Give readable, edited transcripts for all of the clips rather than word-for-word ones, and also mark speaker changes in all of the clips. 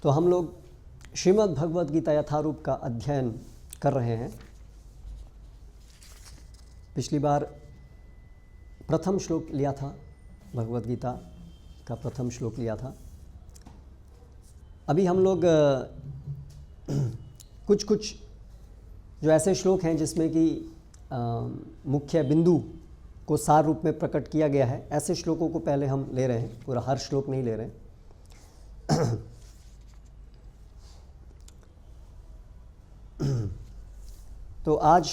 Speaker 1: तो हम लोग श्रीमद् भगवद गीता यथारूप का अध्ययन कर रहे हैं। पिछली बार प्रथम श्लोक लिया था, भगवद गीता का प्रथम श्लोक लिया था। अभी हम लोग कुछ जो ऐसे श्लोक हैं जिसमें कि मुख्य बिंदु को सार रूप में प्रकट किया गया है, ऐसे श्लोकों को पहले हम ले रहे हैं। पूरा हर श्लोक नहीं ले रहे हैं। तो आज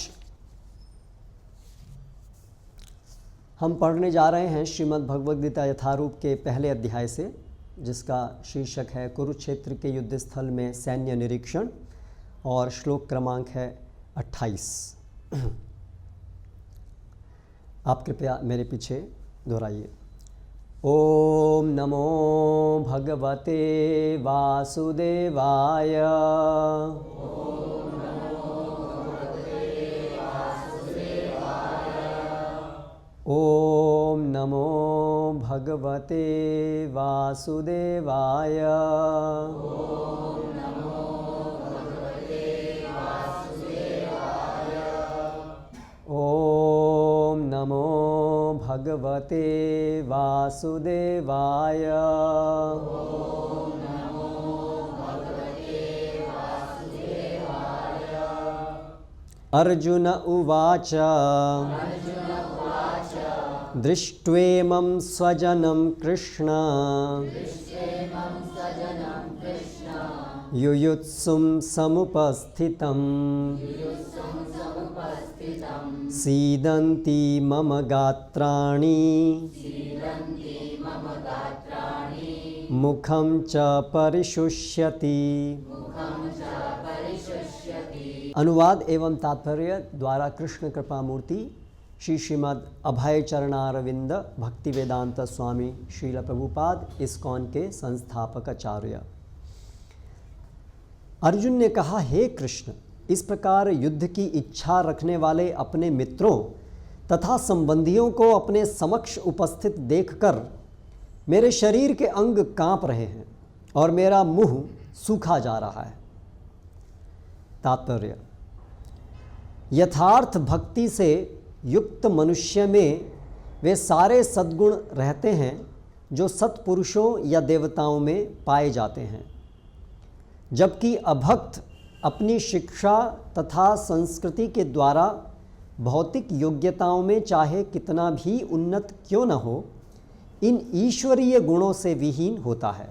Speaker 1: हम पढ़ने जा रहे हैं श्रीमद् भगवद गीता यथारूप के पहले अध्याय से, जिसका शीर्षक है कुरुक्षेत्र के युद्ध स्थल में सैन्य निरीक्षण, और श्लोक क्रमांक है 28। आप कृपया मेरे पीछे दोहराइए। ओम नमो भगवते वासुदेवाय। ओम नमो भगवते वासुदेवाय। ओम नमो भगवते वासुदेवाय। अर्जुन उवाच दृष्ट्वेमं स्वजनं कृष्ण युयुत्सुं समुपस्थितं सीदन्ति मम गात्राणि मुखं च परिशुष्यति। अनुवाद एवं तात्पर्य द्वारा कृष्ण कृपा मूर्ति श्रीमद् अभय चरणारविंद भक्ति वेदांत स्वामी श्रील प्रभुपाद इस्कॉन के संस्थापक आचार्य। अर्जुन ने कहा, हे कृष्ण, इस प्रकार युद्ध की इच्छा रखने वाले अपने मित्रों तथा संबंधियों को अपने समक्ष उपस्थित देखकर मेरे शरीर के अंग कांप रहे हैं और मेरा मुंह सूखा जा रहा है। तात्पर्य: यथार्थ भक्ति से युक्त मनुष्य में वे सारे सद्गुण रहते हैं जो सत्पुरुषों या देवताओं में पाए जाते हैं, जबकि अभक्त अपनी शिक्षा तथा संस्कृति के द्वारा भौतिक योग्यताओं में चाहे कितना भी उन्नत क्यों न हो, इन ईश्वरीय गुणों से विहीन होता है।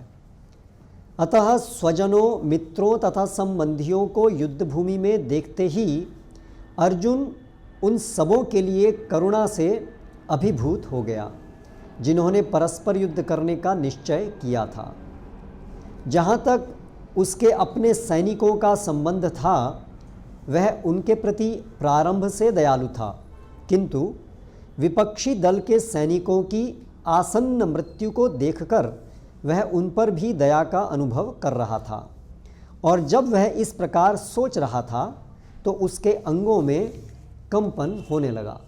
Speaker 1: अतः स्वजनों, मित्रों तथा संबंधियों को युद्ध भूमि में देखते ही अर्जुन उन सबों के लिए करुणा से अभिभूत हो गया जिन्होंने परस्पर युद्ध करने का निश्चय किया था। जहाँ तक उसके अपने सैनिकों का संबंध था, वह उनके प्रति प्रारंभ से दयालु था, किंतु विपक्षी दल के सैनिकों की आसन्न मृत्यु को देखकर वह उन पर भी दया का अनुभव कर रहा था। और जब वह इस प्रकार सोच रहा था तो उसके अंगों में कंपन होने लगा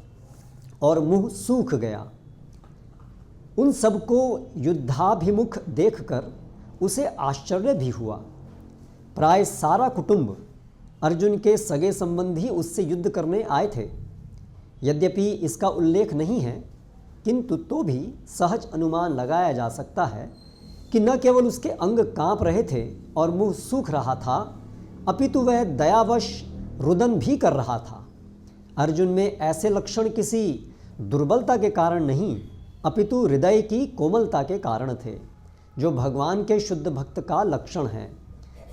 Speaker 1: और मुंह सूख गया। उन सबको युद्धाभिमुख देखकर उसे आश्चर्य भी हुआ। प्राय सारा कुटुंब, अर्जुन के सगे संबंधी उससे युद्ध करने आए थे। यद्यपि इसका उल्लेख नहीं है, किंतु तो भी सहज अनुमान लगाया जा सकता है कि न केवल उसके अंग कांप रहे थे और मुंह सूख रहा था, अपितु वह दयावश रुदन भी कर रहा था। अर्जुन में ऐसे लक्षण किसी दुर्बलता के कारण नहीं, अपितु हृदय की कोमलता के कारण थे, जो भगवान के शुद्ध भक्त का लक्षण है।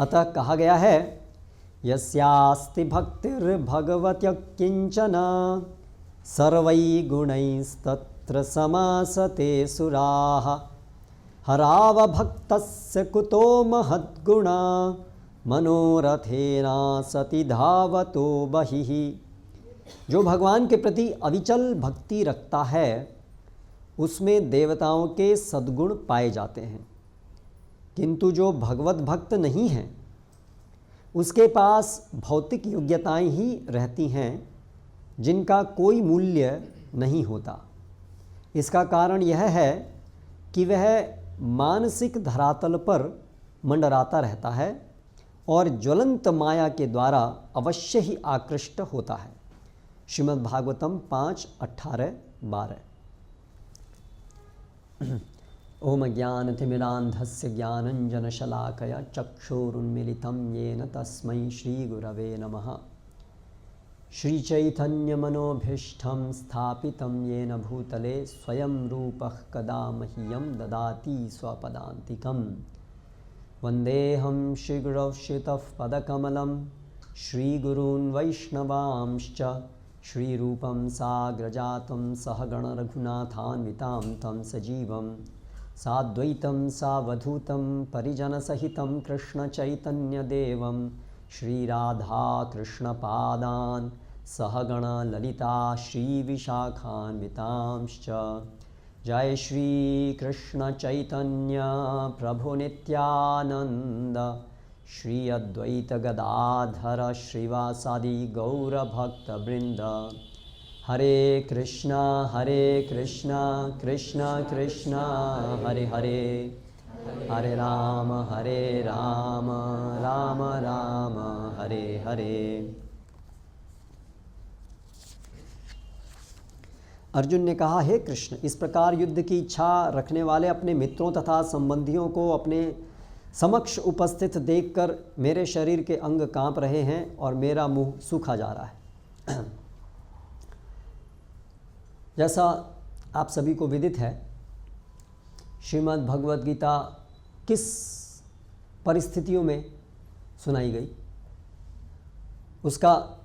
Speaker 1: अतः कहा गया है, यस्यास्ति भक्तिर्भगवत्य किंचन सर्वै गुणैस्तत्र समासते सुराः हराव भक्तस्य कुतो महद्गुणा मनोरथेना सति धावतो बहिः। जो भगवान के प्रति अविचल भक्ति रखता है, उसमें देवताओं के सद्गुण पाए जाते हैं, किंतु जो भगवत भक्त नहीं है, उसके पास भौतिक योग्यताएं ही रहती हैं जिनका कोई मूल्य नहीं होता। इसका कारण यह है कि वह मानसिक धरातल पर मंडराता रहता है और ज्वलंत माया के द्वारा अवश्य ही आकृष्ट होता है। श्रीमद् भागवतम 5:18-12। ओम ज्ञानतिमिरान्धस्य ज्ञानञ्जनशलाकया चक्षुरुन्मीलितं येन तस्मै श्रीगुरवे नमः। श्रीचैतन्यमनोभीष्टं स्थापितं येन भूतले स्वयं रूपः कदा मह्यं ददाति स्वपदान्तिकम्। वन्देऽहं श्रीगुरौ श्रितः पदकमलं श्रीगुरून् वैष्णवांश्च श्रीरूपं साग्रजातं सहगणरघुनाथान्वितां तं सजीवं साद्वैतं सावधूतं परिजनसहितं कृष्णचैतन्यदेवं श्रीराधाकृष्णपादान् सहगणललिता श्रीविशाखान्वितांश्च। जय श्री कृष्ण चैतन्य प्रभु नित्यानंद श्री अद्वैत गदाधर श्रीवासादि गौरभक्तवृंद। हरे कृष्णा कृष्ण कृष्ण हरे हरे, हरे राम राम राम हरे हरे। अर्जुन ने कहा, हे कृष्ण, इस प्रकार युद्ध की इच्छा रखने वाले अपने मित्रों तथा संबंधियों को अपने समक्ष उपस्थित देखकर मेरे शरीर के अंग कांप रहे हैं और मेरा मुंह सूखा जा रहा है। जैसा आप सभी को विदित है, श्रीमद् भगवद गीता किस परिस्थितियों में सुनाई गई, उसका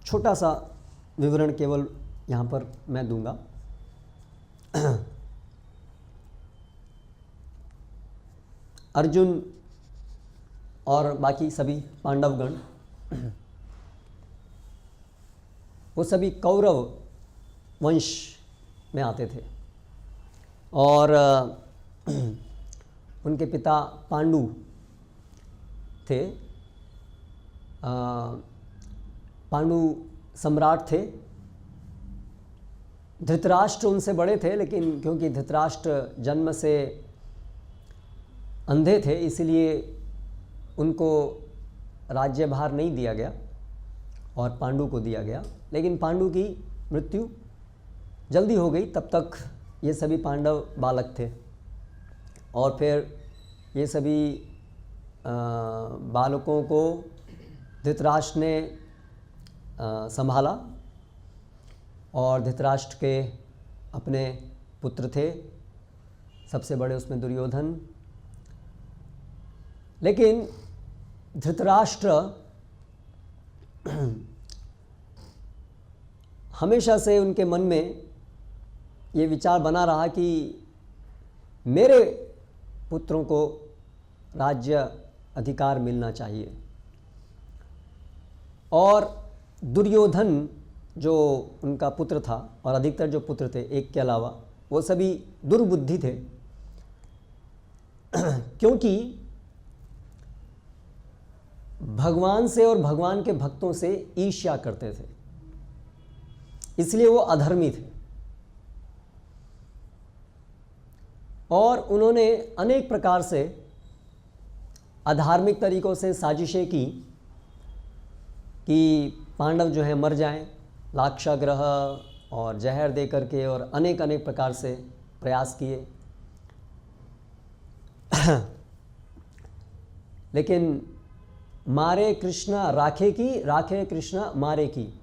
Speaker 1: छोटा सा विवरण केवल यहाँ पर मैं दूंगा। अर्जुन और बाकी सभी पांडवगण वो सभी कौरव वंश में आते थे और उनके पिता पांडु थे। पांडु सम्राट थे। धृतराष्ट्र उनसे बड़े थे, लेकिन क्योंकि धृतराष्ट्र जन्म से अंधे थे इसलिए उनको राज्यभार नहीं दिया गया और पांडु को दिया गया। लेकिन पांडु की मृत्यु जल्दी हो गई, तब तक ये सभी पांडव बालक थे और फिर ये सभी बालकों को धृतराष्ट्र ने संभाला और धृतराष्ट्र के अपने पुत्र थे, सबसे बड़े उसमें दुर्योधन। लेकिन धृतराष्ट्र हमेशा से उनके मन में ये विचार बना रहा कि मेरे पुत्रों को राज्य अधिकार मिलना चाहिए। और दुर्योधन जो उनका पुत्र था, और अधिकतर जो पुत्र थे एक के अलावा, वो सभी दुर्बुद्धि थे, क्योंकि भगवान से और भगवान के भक्तों से ईर्ष्या करते थे, इसलिए वो अधर्मी थे। और उन्होंने अनेक प्रकार से अधार्मिक तरीकों से साजिशें की कि पांडव जो हैं मर जाएं, लाक्षाग्रह और जहर दे करके, और अनेक अनेक प्रकार से प्रयास किए। लेकिन मारे कृष्णा राखे की, राखे कृष्णा मारे की,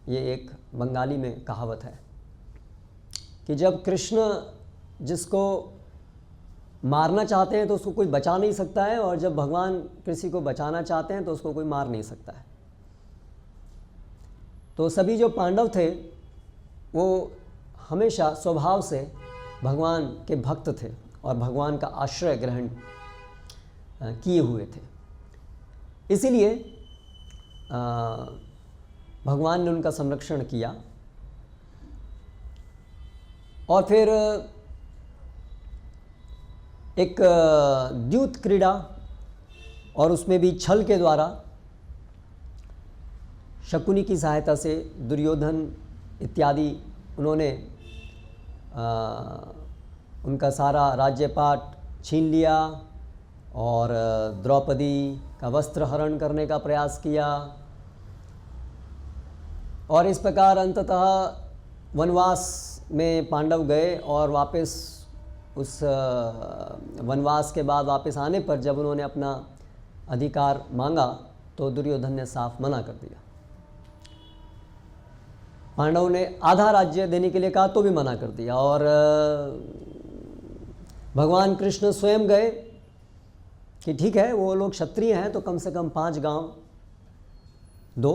Speaker 1: ये एक बंगाली में कहावत है कि जब कृष्ण जिसको मारना चाहते हैं तो उसको कोई बचा नहीं सकता है, और जब भगवान किसी को बचाना चाहते हैं तो उसको कोई मार नहीं सकता है। तो सभी जो पांडव थे वो हमेशा स्वभाव से भगवान के भक्त थे और भगवान का आश्रय ग्रहण किए हुए थे। इसीलिए भगवान ने उनका संरक्षण किया। और फिर एक द्यूत क्रीड़ा, और उसमें भी छल के द्वारा शकुनी की सहायता से दुर्योधन इत्यादि उन्होंने उनका सारा राज्यपाट छीन लिया और द्रौपदी का वस्त्र हरण करने का प्रयास किया, और इस प्रकार अंततः वनवास में पांडव गए। और वापस उस वनवास के बाद वापस आने पर जब उन्होंने अपना अधिकार मांगा तो दुर्योधन ने साफ मना कर दिया। पांडवों ने आधा राज्य देने के लिए कहा तो भी मना कर दिया। और भगवान कृष्ण स्वयं गए कि ठीक है, वो लोग क्षत्रिय हैं तो कम से कम 5 गांव दो।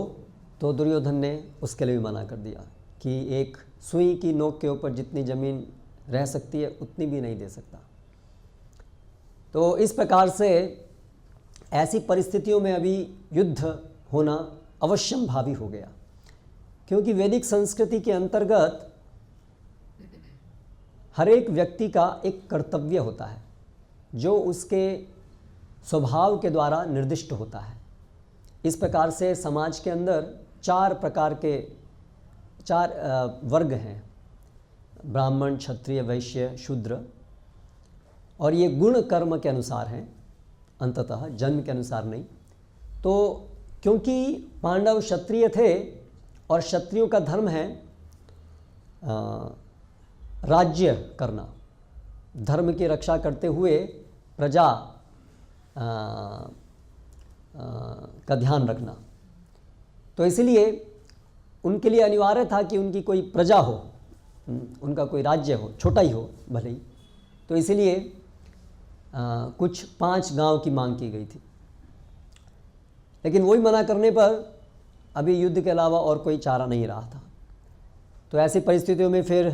Speaker 1: तो दुर्योधन ने उसके लिए भी मना कर दिया कि एक सुई की नोक के ऊपर जितनी ज़मीन रह सकती है उतनी भी नहीं दे सकता। तो इस प्रकार से ऐसी परिस्थितियों में अभी युद्ध होना अवश्यम भावी हो गया, क्योंकि वैदिक संस्कृति के अंतर्गत हर एक व्यक्ति का एक कर्तव्य होता है जो उसके स्वभाव के द्वारा निर्दिष्ट होता है। इस प्रकार से समाज के अंदर 4 प्रकार के 4 वर्ग हैं, ब्राह्मण, क्षत्रिय, वैश्य, शूद्र। और ये गुण कर्म के अनुसार हैं, अंततः जन्म के अनुसार नहीं। तो क्योंकि पांडव क्षत्रिय थे और क्षत्रियों का धर्म है राज्य करना, धर्म की रक्षा करते हुए प्रजा का ध्यान रखना, तो इसलिए उनके लिए अनिवार्य था कि उनकी कोई प्रजा हो, उनका कोई राज्य हो, छोटा ही हो भले ही। तो इसलिए कुछ 5 गांव की मांग की गई थी, लेकिन वही मना करने पर अभी युद्ध के अलावा और कोई चारा नहीं रहा था। तो ऐसी परिस्थितियों में फिर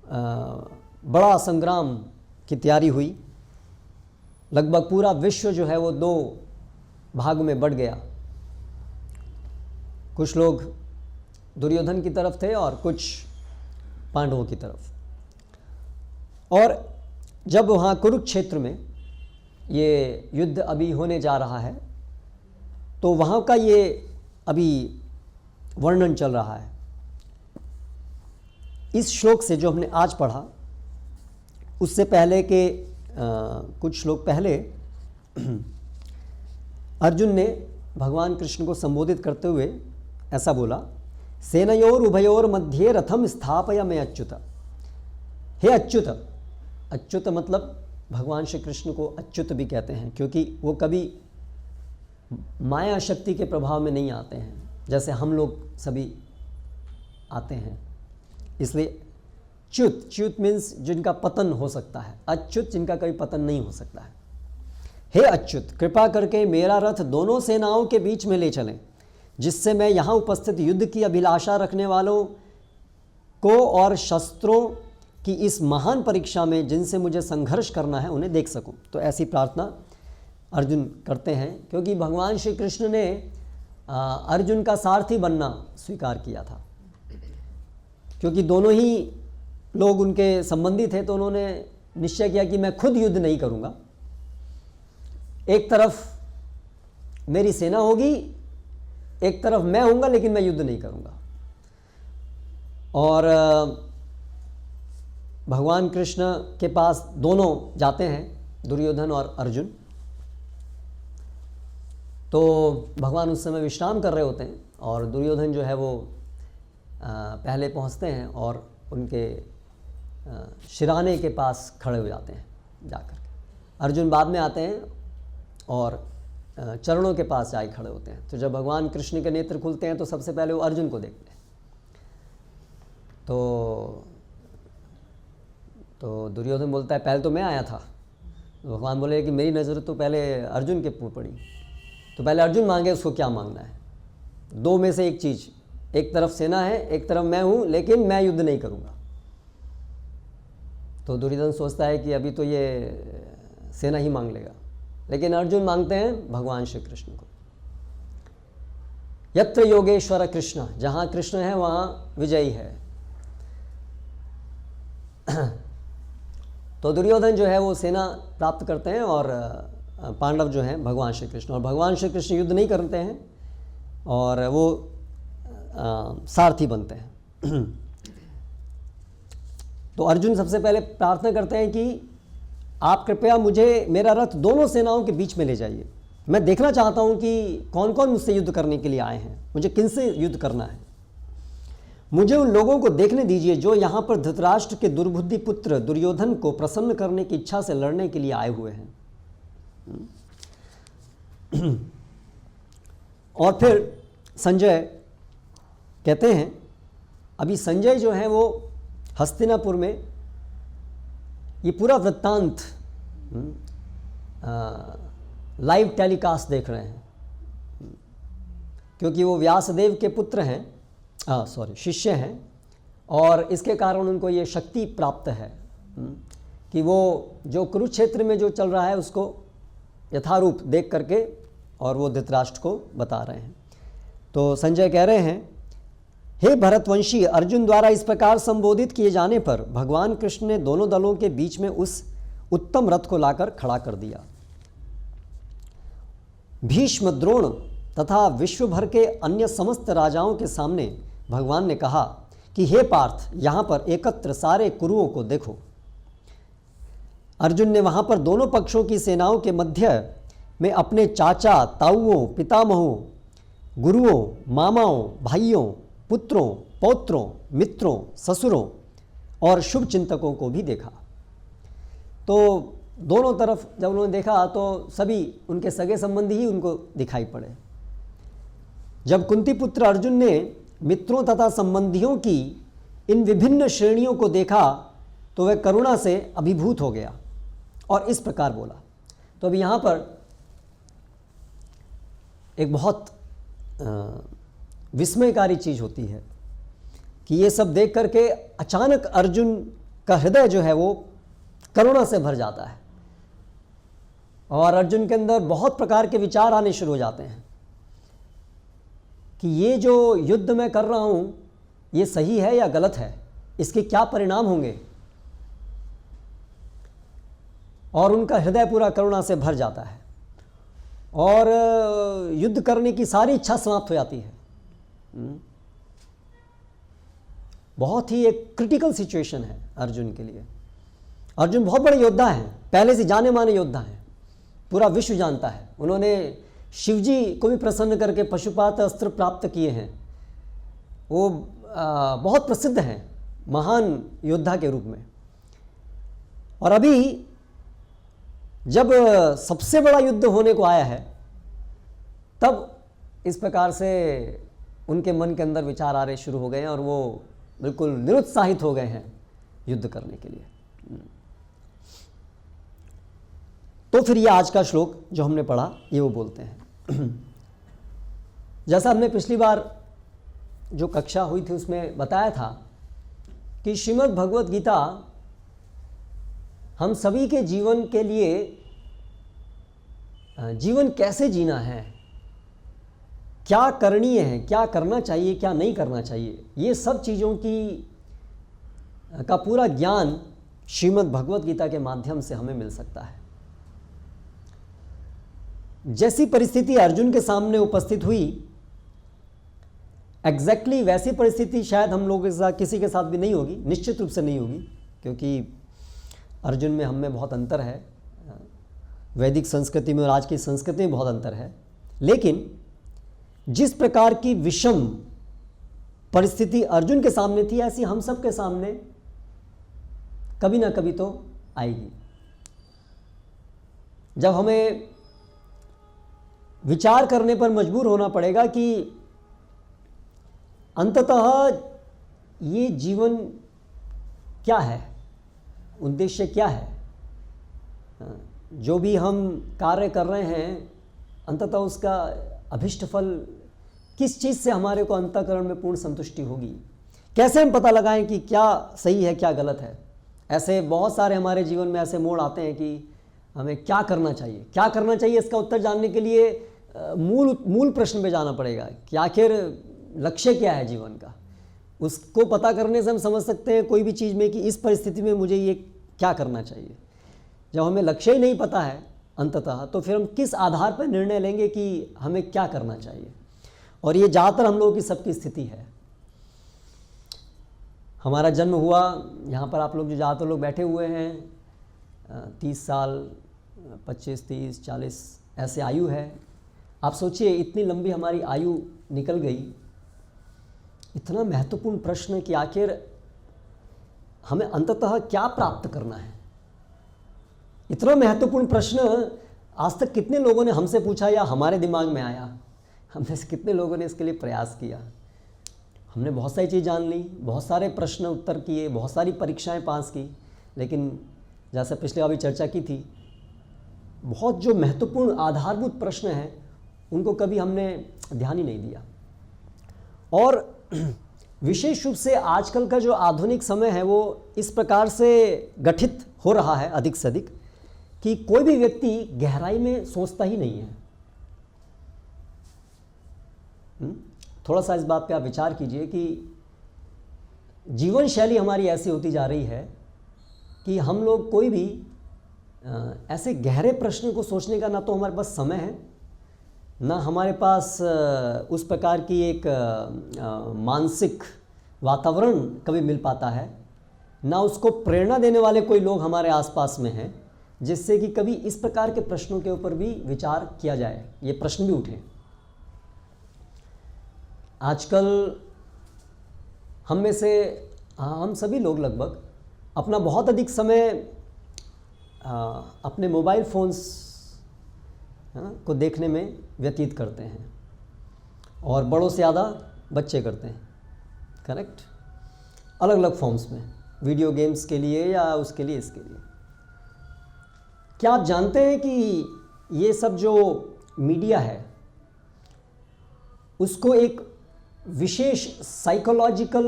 Speaker 1: बड़ा संग्राम की तैयारी हुई। लगभग पूरा विश्व जो है वो 2 भाग में बढ़ गया। कुछ लोग दुर्योधन की तरफ थे और कुछ पांडवों की तरफ। और जब वहाँ कुरुक्षेत्र में ये युद्ध अभी होने जा रहा है तो वहाँ का ये अभी वर्णन चल रहा है। इस श्लोक से जो हमने आज पढ़ा उससे पहले के कुछ श्लोक पहले अर्जुन ने भगवान कृष्ण को संबोधित करते हुए ऐसा बोला, सेनयोर उभयोर मध्ये रथम स्थापय में अच्युत। हे अच्युत, अच्युत मतलब भगवान श्री कृष्ण को अच्युत भी कहते हैं, क्योंकि वो कभी माया शक्ति के प्रभाव में नहीं आते हैं जैसे हम लोग सभी आते हैं। इसलिए च्युत, च्युत मीन्स जिनका पतन हो सकता है, अच्युत जिनका कभी पतन नहीं हो सकता है। हे अच्युत, कृपा करके मेरा रथ दोनों सेनाओं के बीच में ले चलें, जिससे मैं यहाँ उपस्थित युद्ध की अभिलाषा रखने वालों को और शस्त्रों की इस महान परीक्षा में जिनसे मुझे संघर्ष करना है उन्हें देख सकूं। तो ऐसी प्रार्थना अर्जुन करते हैं, क्योंकि भगवान श्री कृष्ण ने अर्जुन का सारथी बनना स्वीकार किया था। क्योंकि दोनों ही लोग उनके संबंधी थे तो उन्होंने निश्चय किया कि मैं खुद युद्ध नहीं करूँगा, एक तरफ मेरी सेना होगी, एक तरफ मैं होऊंगा, लेकिन मैं युद्ध नहीं करूँगा। और भगवान कृष्ण के पास दोनों जाते हैं, दुर्योधन और अर्जुन। तो भगवान उस समय विश्राम कर रहे होते हैं और दुर्योधन जो है वो पहले पहुंचते हैं और उनके शिराने के पास खड़े हो जाते हैं जाकर के। अर्जुन बाद में आते हैं और चरणों के पास जाके खड़े होते हैं। तो जब भगवान कृष्ण के नेत्र खुलते हैं तो सबसे पहले वो अर्जुन को देखते हैं। तो दुर्योधन बोलता है पहले तो मैं आया था। तो भगवान बोले कि मेरी नज़र तो पहले अर्जुन के ऊपर पड़ी, तो पहले अर्जुन मांगे, उसको क्या मांगना है। 2 में से एक चीज़, एक तरफ सेना है, एक तरफ मैं हूँ, लेकिन मैं युद्ध नहीं करूँगा। तो दुर्योधन सोचता है कि अभी तो ये सेना ही मांग लेगा, लेकिन अर्जुन मांगते हैं भगवान श्री कृष्ण को। यत्र योगेश्वर कृष्ण, जहाँ कृष्ण है वहाँ विजयी है। तो दुर्योधन जो है वो सेना प्राप्त करते हैं और पांडव जो हैं भगवान श्री कृष्ण, और भगवान श्री कृष्ण युद्ध नहीं करते हैं और वो सारथी बनते हैं। तो अर्जुन सबसे पहले प्रार्थना करते हैं कि आप कृपया मुझे, मेरा रथ दोनों सेनाओं के बीच में ले जाइए। मैं देखना चाहता हूं कि कौन कौन मुझसे युद्ध करने के लिए आए हैं, मुझे किनसे युद्ध करना है। मुझे उन लोगों को देखने दीजिए जो यहाँ पर धृतराष्ट्र के दुर्बुद्धि पुत्र दुर्योधन को प्रसन्न करने की इच्छा से लड़ने के लिए आए हुए हैं। और फिर संजय कहते हैं, अभी संजय जो है वो हस्तिनापुर में ये पूरा वृत्तांत लाइव टेलीकास्ट देख रहे हैं, क्योंकि वो व्यासदेव के पुत्र हैं, शिष्य हैं, और इसके कारण उनको ये शक्ति प्राप्त है कि वो जो कुरुक्षेत्र में जो चल रहा है उसको यथारूप देख करके और वो धृतराष्ट्र को बता रहे हैं। तो संजय कह रहे हैं, हे भरतवंशी, अर्जुन द्वारा इस प्रकार संबोधित किए जाने पर भगवान कृष्ण ने दोनों दलों के बीच में उस उत्तम रथ को लाकर खड़ा कर दिया। भीष्म, द्रोण तथा विश्व भर के अन्य समस्त राजाओं के सामने भगवान ने कहा कि हे पार्थ, यहाँ पर एकत्र सारे कुरुओं को देखो। अर्जुन ने वहाँ पर दोनों पक्षों की सेनाओं के मध्य में अपने चाचा, ताऊओं, पितामहों, गुरुओं, मामाओं, भाइयों, पुत्रों, पौत्रों, मित्रों, ससुरों और शुभ चिंतकों को भी देखा। तो दोनों तरफ जब उन्होंने देखा तो सभी उनके सगे संबंधी ही उनको दिखाई पड़े। जब कुंती पुत्र अर्जुन ने मित्रों तथा संबंधियों की इन विभिन्न श्रेणियों को देखा तो वह करुणा से अभिभूत हो गया और इस प्रकार बोला। तो अभी यहाँ पर एक बहुत विस्मयकारी चीज़ होती है कि ये सब देख करके अचानक अर्जुन का हृदय जो है वो करुणा से भर जाता है और अर्जुन के अंदर बहुत प्रकार के विचार आने शुरू हो जाते हैं कि ये जो युद्ध मैं कर रहा हूँ ये सही है या गलत है, इसके क्या परिणाम होंगे। और उनका हृदय पूरा करुणा से भर जाता है और युद्ध करने की सारी इच्छा समाप्त हो जाती है। बहुत ही एक क्रिटिकल सिचुएशन है अर्जुन के लिए। अर्जुन बहुत बड़े योद्धा हैं, पहले से जाने माने योद्धा हैं, पूरा विश्व जानता है। उन्होंने शिवजी को भी प्रसन्न करके पशुपात अस्त्र प्राप्त किए हैं। वो बहुत प्रसिद्ध हैं महान योद्धा के रूप में। और अभी जब सबसे बड़ा युद्ध होने को आया है तब इस प्रकार से उनके मन के अंदर विचार आ रहे शुरू हो गए हैं और वो बिल्कुल निरुत्साहित हो गए हैं युद्ध करने के लिए। तो फिर ये आज का श्लोक जो हमने पढ़ा ये वो बोलते हैं जैसा हमने पिछली बार जो कक्षा हुई थी उसमें बताया था कि श्रीमद् भगवत गीता हम सभी के जीवन के लिए जीवन कैसे जीना है, क्या करणीय है, क्या करना चाहिए, क्या नहीं करना चाहिए, ये सब चीज़ों का पूरा ज्ञान श्रीमद् भगवत गीता के माध्यम से हमें मिल सकता है। जैसी परिस्थिति अर्जुन के सामने उपस्थित हुई एग्जैक्टली वैसी परिस्थिति शायद हम लोगों के साथ किसी के साथ भी नहीं होगी, निश्चित रूप से नहीं होगी, क्योंकि अर्जुन में हम में बहुत अंतर है, वैदिक संस्कृति में और आज की संस्कृति में बहुत अंतर है। लेकिन जिस प्रकार की विषम परिस्थिति अर्जुन के सामने थी ऐसी हम सब के सामने कभी ना कभी तो आएगी। जब हमें विचार करने पर मजबूर होना पड़ेगा कि अंततः ये जीवन क्या है, उद्देश्य क्या है, जो भी हम कार्य कर रहे हैं अंततः उसका अभिष्ट फल किस चीज़ से हमारे को अंतःकरण में पूर्ण संतुष्टि होगी। कैसे हम पता लगाएं कि क्या सही है क्या गलत है। ऐसे बहुत सारे हमारे जीवन में ऐसे मोड़ आते हैं कि हमें क्या करना चाहिए, इसका उत्तर जानने के लिए मूल प्रश्न पे जाना पड़ेगा कि आखिर लक्ष्य क्या है जीवन का। उसको पता करने से हम समझ सकते हैं कोई भी चीज़ में कि इस परिस्थिति में मुझे ये क्या करना चाहिए। जब हमें लक्ष्य ही नहीं पता है अंततः तो फिर हम किस आधार पर निर्णय लेंगे कि हमें क्या करना चाहिए। और ये ज़्यादातर हम लोगों की सबकी स्थिति है। हमारा जन्म हुआ, यहाँ पर आप लोग जो ज़्यादातर लोग बैठे हुए हैं 30 साल, 25, 30, 40 ऐसे आयु है। आप सोचिए इतनी लंबी हमारी आयु निकल गई। इतना महत्वपूर्ण प्रश्न कि आखिर हमें अंततः क्या प्राप्त करना है। इतना महत्वपूर्ण प्रश्न आज तक कितने लोगों ने हमसे पूछा या हमारे दिमाग में आया? हमने से कितने लोगों ने इसके लिए प्रयास किया? हमने बहुत सारी चीज़ जान ली, बहुत सारे प्रश्न उत्तर किए, बहुत सारी परीक्षाएं पास की, लेकिन जैसे पिछले अभी चर्चा की थी, बहुत जो महत्वपूर्ण आधारभूत प्रश्न हैं उनको कभी हमने ध्यान ही नहीं दिया। और विशेष रूप से आजकल का जो आधुनिक समय है वो इस प्रकार से गठित हो रहा है अधिक से अधिक कि कोई भी व्यक्ति गहराई में सोचता ही नहीं है। थोड़ा सा इस बात पे आप विचार कीजिए कि जीवन शैली हमारी ऐसी होती जा रही है कि हम लोग कोई भी ऐसे गहरे प्रश्न को सोचने का ना तो हमारे पास समय है, ना हमारे पास उस प्रकार की एक मानसिक वातावरण कभी मिल पाता है, ना उसको प्रेरणा देने वाले कोई लोग हमारे आसपास में हैं जिससे कि कभी इस प्रकार के प्रश्नों के ऊपर भी विचार किया जाए, ये प्रश्न भी उठे। आजकल हम में से हम सभी लोग लगभग अपना बहुत अधिक समय अपने मोबाइल फ़ोन्स को देखने में व्यतीत करते हैं, और बड़ों से ज़्यादा बच्चे करते हैं। करेक्ट? अलग अलग फॉर्म्स में, वीडियो गेम्स के लिए या उसके लिए इसके लिए। क्या आप जानते हैं कि ये सब जो मीडिया है उसको एक विशेष साइकोलॉजिकल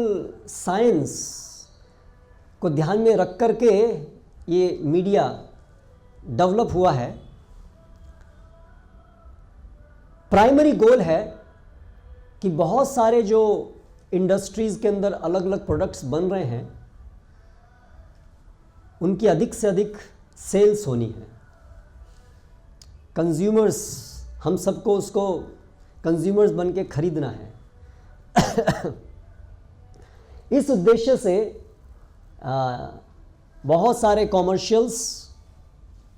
Speaker 1: साइंस को ध्यान में रख कर के ये मीडिया डेवलप हुआ है। प्राइमरी गोल है कि बहुत सारे जो इंडस्ट्रीज़ के अंदर अलग अलग प्रोडक्ट्स बन रहे हैं उनकी अधिक से अधिक सेल्स होनी है। कंज्यूमर्स, हम सबको उसको कंज्यूमर्स बन के खरीदना है। इस उद्देश्य से बहुत सारे कॉमर्शियल्स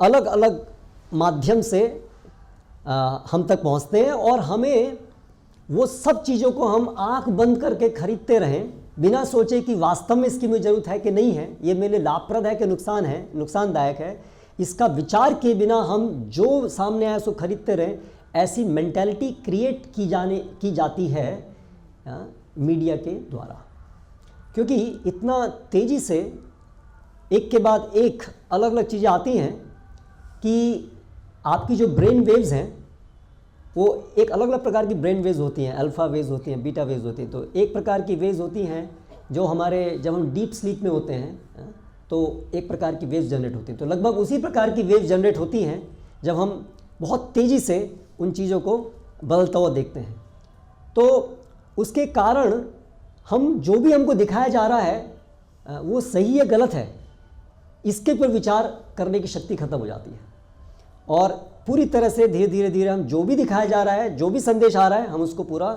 Speaker 1: अलग अलग माध्यम से हम तक पहुंचते हैं और हमें वो सब चीज़ों को हम आंख बंद करके खरीदते रहें बिना सोचे कि वास्तव में इसकी मुझे ज़रूरत है कि नहीं है, ये मेरे लिए लाभप्रद है कि नुकसानदायक है। इसका विचार किए बिना हम जो सामने आया सो खरीदते रहें, ऐसी मेंटालिटी क्रिएट की जाती है मीडिया के द्वारा। क्योंकि इतना तेज़ी से एक के बाद एक अलग अलग चीज़ें आती हैं कि आपकी जो ब्रेन वेव्स हैं वो एक अलग अलग प्रकार की ब्रेन वेव्स होती हैं। अल्फ़ा वेव्स होती हैं, बीटा वेव्स होती हैं। तो एक प्रकार की वेव्स होती हैं जो हमारे जब हम डीप स्लीप में होते हैं तो एक प्रकार की वेव्स जनरेट होती हैं। तो लगभग उसी प्रकार की वेव्स जनरेट होती हैं जब हम बहुत तेज़ी से उन चीज़ों को बदलता हुआ देखते हैं। तो उसके कारण हम जो भी हमको दिखाया जा रहा है वो सही है गलत है, इसके ऊपर विचार करने की शक्ति खत्म हो जाती है और पूरी तरह से धीरे धीरे हम जो भी दिखाया जा रहा है, जो भी संदेश आ रहा है, हम उसको पूरा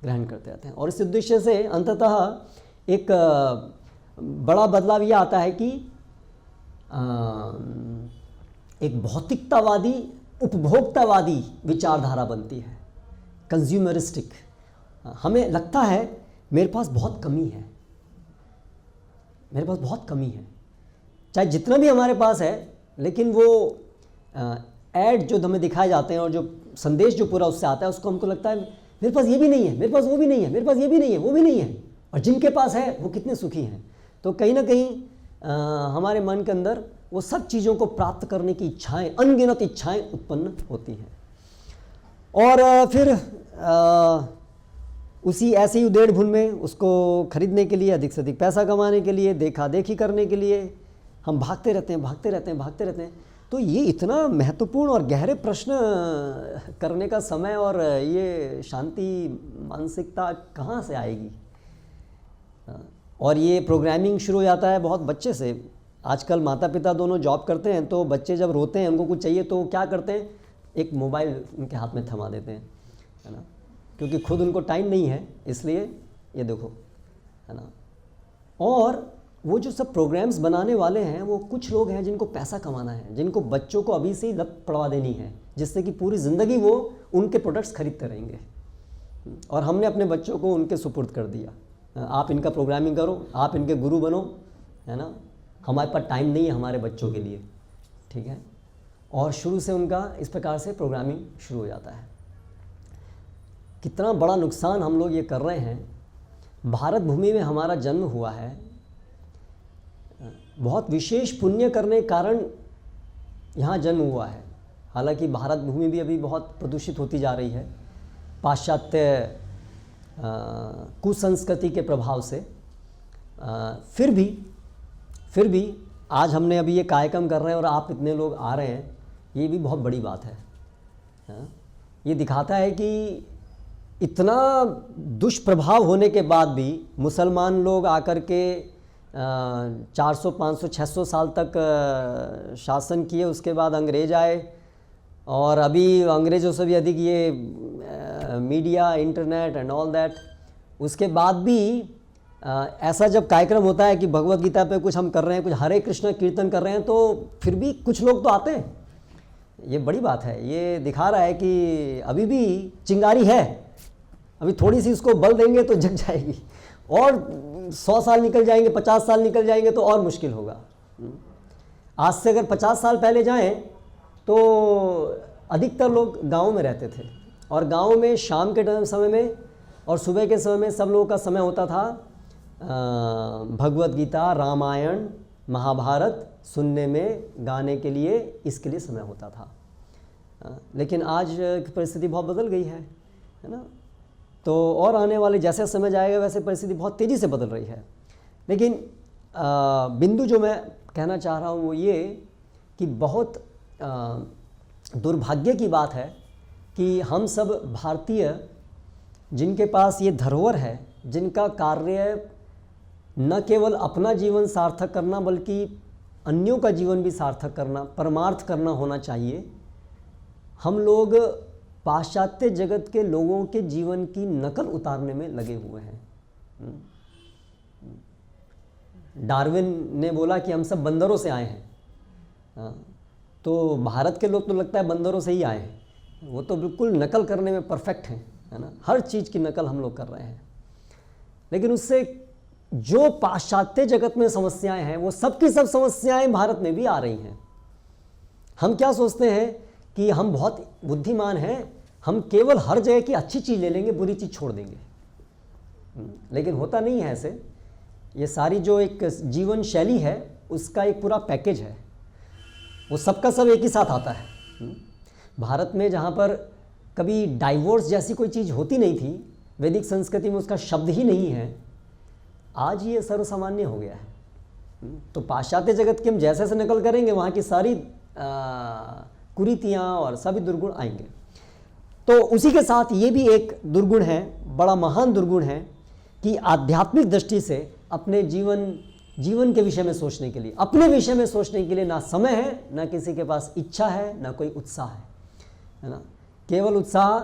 Speaker 1: ग्रहण करते रहते हैं। और इस उद्देश्य से अंततः एक बड़ा बदलाव यह आता है कि एक भौतिकतावादी, उपभोक्तावादी विचारधारा बनती है, कंज्यूमरिस्टिक। हमें लगता है मेरे पास बहुत कमी है, मेरे पास बहुत कमी है, चाहे जितना भी हमारे पास है, लेकिन वो ऐड जो हमें दिखाए जाते हैं और जो संदेश जो पूरा उससे आता है उसको हमको लगता है मेरे पास ये भी नहीं है, मेरे पास वो भी नहीं है, मेरे पास ये भी नहीं है, वो भी नहीं है, और जिनके पास है वो कितने सुखी हैं। तो कहीं ना कहीं हमारे मन के अंदर वो सब चीज़ों को प्राप्त करने की इच्छाएं, अनगिनत इच्छाएं उत्पन्न होती हैं और फिर उसी ऐसे ही उधेड़ बुन में उसको खरीदने के लिए, अधिक से अधिक पैसा कमाने के लिए, देखा देखी करने के लिए हम भागते रहते हैं। तो ये इतना महत्वपूर्ण और गहरे प्रश्न करने का समय और ये शांति मानसिकता कहाँ से आएगी। और ये प्रोग्रामिंग शुरू हो जाता है बहुत बच्चे से। आजकल माता पिता दोनों जॉब करते हैं, तो बच्चे जब रोते हैं, उनको कुछ चाहिए, तो क्या करते हैं, एक मोबाइल उनके हाथ में थमा देते हैं, है ना, क्योंकि खुद उनको टाइम नहीं है, इसलिए ये देखो, है ना। और वो जो सब प्रोग्राम्स बनाने वाले हैं वो कुछ लोग हैं जिनको पैसा कमाना है, जिनको बच्चों को अभी से ही लत पड़वा देनी है, जिससे कि पूरी ज़िंदगी वो उनके प्रोडक्ट्स खरीदते रहेंगे। और हमने अपने बच्चों को उनके सुपुर्द कर दिया, आप इनका प्रोग्रामिंग करो, आप इनके गुरु बनो, है ना। हमारे पास टाइम नहीं है हमारे बच्चों के लिए, ठीक है। और शुरू से उनका इस प्रकार से प्रोग्रामिंग शुरू हो जाता है। कितना बड़ा नुकसान हम लोग ये कर रहे हैं। भारत भूमि में हमारा जन्म हुआ है, बहुत विशेष पुण्य करने के कारण यहाँ जन्म हुआ है। हालांकि भारत भूमि भी अभी बहुत प्रदूषित होती जा रही है पाश्चात्य कुसंस्कृति के प्रभाव से। फिर भी आज हमने अभी ये कार्यक्रम कर रहे हैं और आप इतने लोग आ रहे हैं, ये भी बहुत बड़ी बात है। ये दिखाता है कि इतना दुष्प्रभाव होने के बाद भी मुसलमान लोग आकर के 400, 500, 600 साल तक शासन किए। उसके बाद अंग्रेज आए और अभी अंग्रेज़ों से भी अधिक ये media, internet and all that. उसके बाद भी ऐसा जब कार्यक्रम होता है कि भगवत गीता पे कुछ हम कर रहे हैं, कुछ हरे कृष्ण कीर्तन कर रहे हैं, तो फिर भी कुछ लोग तो आते हैं। ये बड़ी बात है, ये दिखा रहा है कि अभी भी चिंगारी है, अभी थोड़ी सी उसको बल देंगे तो जग जाएगी। और 100 साल निकल जाएंगे, 50 साल निकल जाएंगे तो और मुश्किल होगा। आज से अगर 50 साल पहले जाएं तो अधिकतर लोग गाँव में रहते थे, और गाँव में शाम के समय में और सुबह के समय में सब लोगों का समय होता था भगवत गीता, रामायण, महाभारत सुनने में, गाने के लिए, इसके लिए समय होता था। लेकिन आज की परिस्थिति बहुत बदल गई है ना। तो और आने वाले जैसे समय जाएगा वैसे परिस्थिति बहुत तेज़ी से बदल रही है। लेकिन बिंदु जो मैं कहना चाह रहा हूँ वो ये कि बहुत दुर्भाग्य की बात है कि हम सब भारतीय, जिनके पास ये धरोहर है, जिनका कार्य न केवल अपना जीवन सार्थक करना बल्कि अन्यों का जीवन भी सार्थक करना, परमार्थ करना होना चाहिए, हम लोग पाश्चात्य जगत के लोगों के जीवन की नकल उतारने में लगे हुए हैं। डार्विन ने बोला कि हम सब बंदरों से आए हैं, तो भारत के लोग तो लगता है बंदरों से ही आए हैं। वो तो बिल्कुल नकल करने में परफेक्ट हैं, है ना। हर चीज़ की नकल हम लोग कर रहे हैं। लेकिन उससे जो पाश्चात्य जगत में समस्याएं हैं वो सब की सब समस्याएं भारत में भी आ रही हैं। हम क्या सोचते हैं कि हम बहुत बुद्धिमान हैं, हम केवल हर जगह की अच्छी चीज़ ले लेंगे, बुरी चीज़ छोड़ देंगे। लेकिन होता नहीं है ऐसे। ये सारी जो एक जीवन शैली है उसका एक पूरा पैकेज है, वो सबका सब एक ही साथ आता है। भारत में जहाँ पर कभी डाइवोर्स जैसी कोई चीज़ होती नहीं थी, वैदिक संस्कृति में उसका शब्द ही नहीं है, आज ये सर्वसामान्य हो गया है। तो पाश्चात्य जगत की हम जैसे से नकल करेंगे वहाँ की सारी कुरीतियाँ और सभी दुर्गुण आएंगे। तो उसी के साथ ये भी एक दुर्गुण है, बड़ा महान दुर्गुण है, कि आध्यात्मिक दृष्टि से अपने जीवन के विषय में सोचने के लिए, अपने विषय में सोचने के लिए ना समय है, ना किसी के पास इच्छा है, ना कोई उत्साह है ना। केवल उत्साह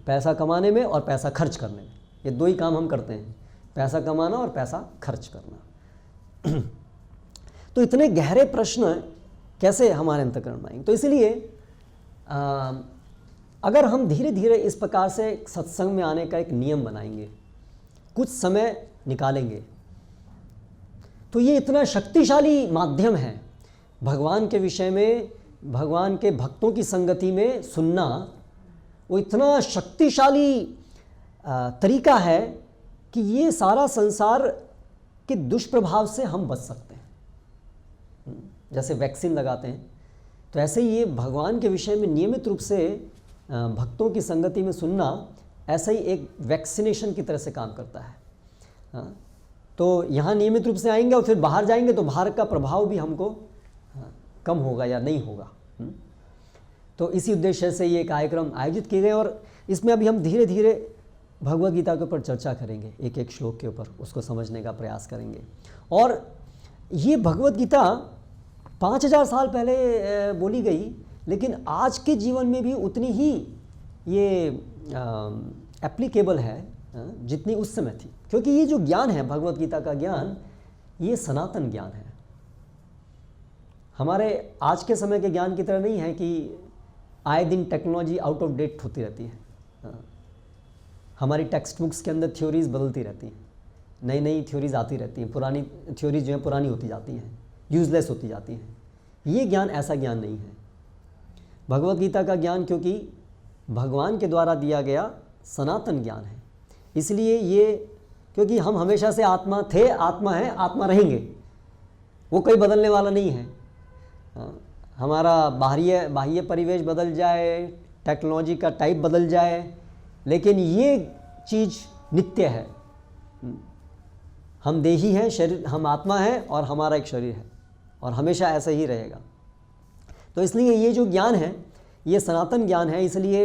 Speaker 1: पैसा कमाने में और पैसा खर्च करने में, ये दो ही काम हम करते हैं, पैसा कमाना और पैसा खर्च करना। तो इतने गहरे प्रश्न कैसे हमारे अंतःकरण में आएंगे। तो इसलिए अगर हम धीरे धीरे इस प्रकार से सत्संग में आने का एक नियम बनाएंगे, कुछ समय निकालेंगे, तो ये इतना शक्तिशाली माध्यम है भगवान के विषय में, भगवान के भक्तों की संगति में सुनना। वो इतना शक्तिशाली तरीका है कि ये सारा संसार के दुष्प्रभाव से हम बच सकते हैं। जैसे वैक्सीन लगाते हैं, तो ऐसे ही ये भगवान के विषय में नियमित रूप से भक्तों की संगति में सुनना ऐसा ही एक वैक्सीनेशन की तरह से काम करता है। तो यहाँ नियमित रूप से आएंगे और फिर बाहर जाएंगे तो बाहर का प्रभाव भी हमको कम होगा या नहीं होगा। तो इसी उद्देश्य से ये कार्यक्रम आयोजित किए गए और इसमें अभी हम धीरे धीरे भगवद गीता के ऊपर चर्चा करेंगे, एक एक श्लोक के ऊपर उसको समझने का प्रयास करेंगे। और ये भगवद गीता 5000 साल पहले बोली गई, लेकिन आज के जीवन में भी उतनी ही ये एप्लीकेबल है, जितनी उस समय थी, क्योंकि ये जो ज्ञान है भगवत गीता का ज्ञान, ये सनातन ज्ञान है। हमारे आज के समय के ज्ञान की तरह नहीं है कि आए दिन टेक्नोलॉजी आउट ऑफ डेट होती रहती है। हमारी टेक्स्ट बुक्स के अंदर थ्योरीज बदलती रहती हैं, नई नई थ्योरीज आती रहती हैं, पुरानी थ्योरीज जो हैं पुरानी होती जाती हैं, यूजलेस होती जाती हैं। ये ज्ञान ऐसा ज्ञान नहीं है। भगवत गीता का ज्ञान क्योंकि भगवान के द्वारा दिया गया सनातन ज्ञान है, इसलिए ये, क्योंकि हम हमेशा से आत्मा थे, आत्मा है, आत्मा रहेंगे, वो कोई बदलने वाला नहीं है। हमारा बाह्य परिवेश बदल जाए, टेक्नोलॉजी का टाइप बदल जाए, लेकिन ये चीज़ नित्य है। हम देही हैं, शरीर, हम आत्मा हैं और हमारा एक शरीर है और हमेशा ऐसा ही रहेगा। तो इसलिए ये जो ज्ञान है ये सनातन ज्ञान है, इसलिए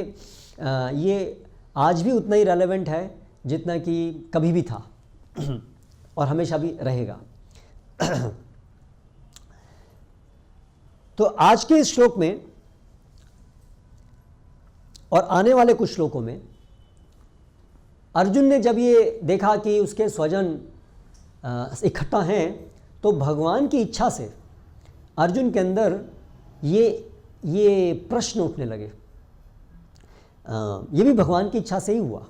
Speaker 1: ये आज भी उतना ही रेलेवेंट है जितना कि कभी भी था और हमेशा भी रहेगा। तो आज के इस श्लोक में और आने वाले कुछ श्लोकों में अर्जुन ने जब ये देखा कि उसके स्वजन इकट्ठा हैं, तो भगवान की इच्छा से अर्जुन के अंदर ये प्रश्न उठने लगे। ये भी भगवान की इच्छा से ही हुआ।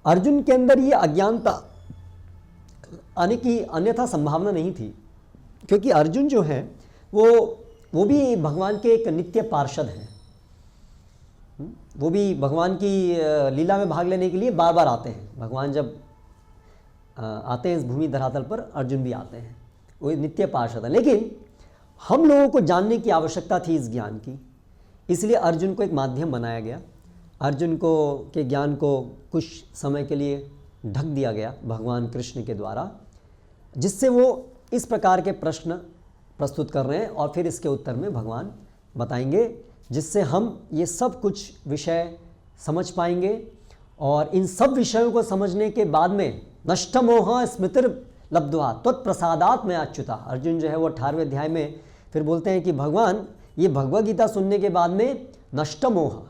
Speaker 1: अर्जुन के अंदर ये अज्ञानता आने की अन्यथा संभावना नहीं थी, क्योंकि अर्जुन जो है वो भी भगवान के एक नित्य पार्षद हैं। वो भी भगवान की लीला में भाग लेने के लिए बार बार आते हैं। भगवान जब आते हैं इस भूमि धरातल पर, अर्जुन भी आते हैं, वो नित्य पार्षद है। लेकिन हम लोगों को जानने की आवश्यकता थी इस ज्ञान की, इसलिए अर्जुन को एक माध्यम बनाया गया। अर्जुन को के ज्ञान को कुछ समय के लिए ढक दिया गया भगवान कृष्ण के द्वारा, जिससे वो इस प्रकार के प्रश्न प्रस्तुत कर रहे हैं और फिर इसके उत्तर में भगवान बताएंगे, जिससे हम ये सब कुछ विषय समझ पाएंगे। और इन सब विषयों को समझने के बाद में नष्टमोह स्मृतिर लब्ध्वा त्वत्प्रसादात् मया अच्युता, अर्जुन जो है वो 18वें अध्याय में फिर बोलते हैं कि भगवान, ये भगवद गीता सुनने के बाद में नष्टमोह,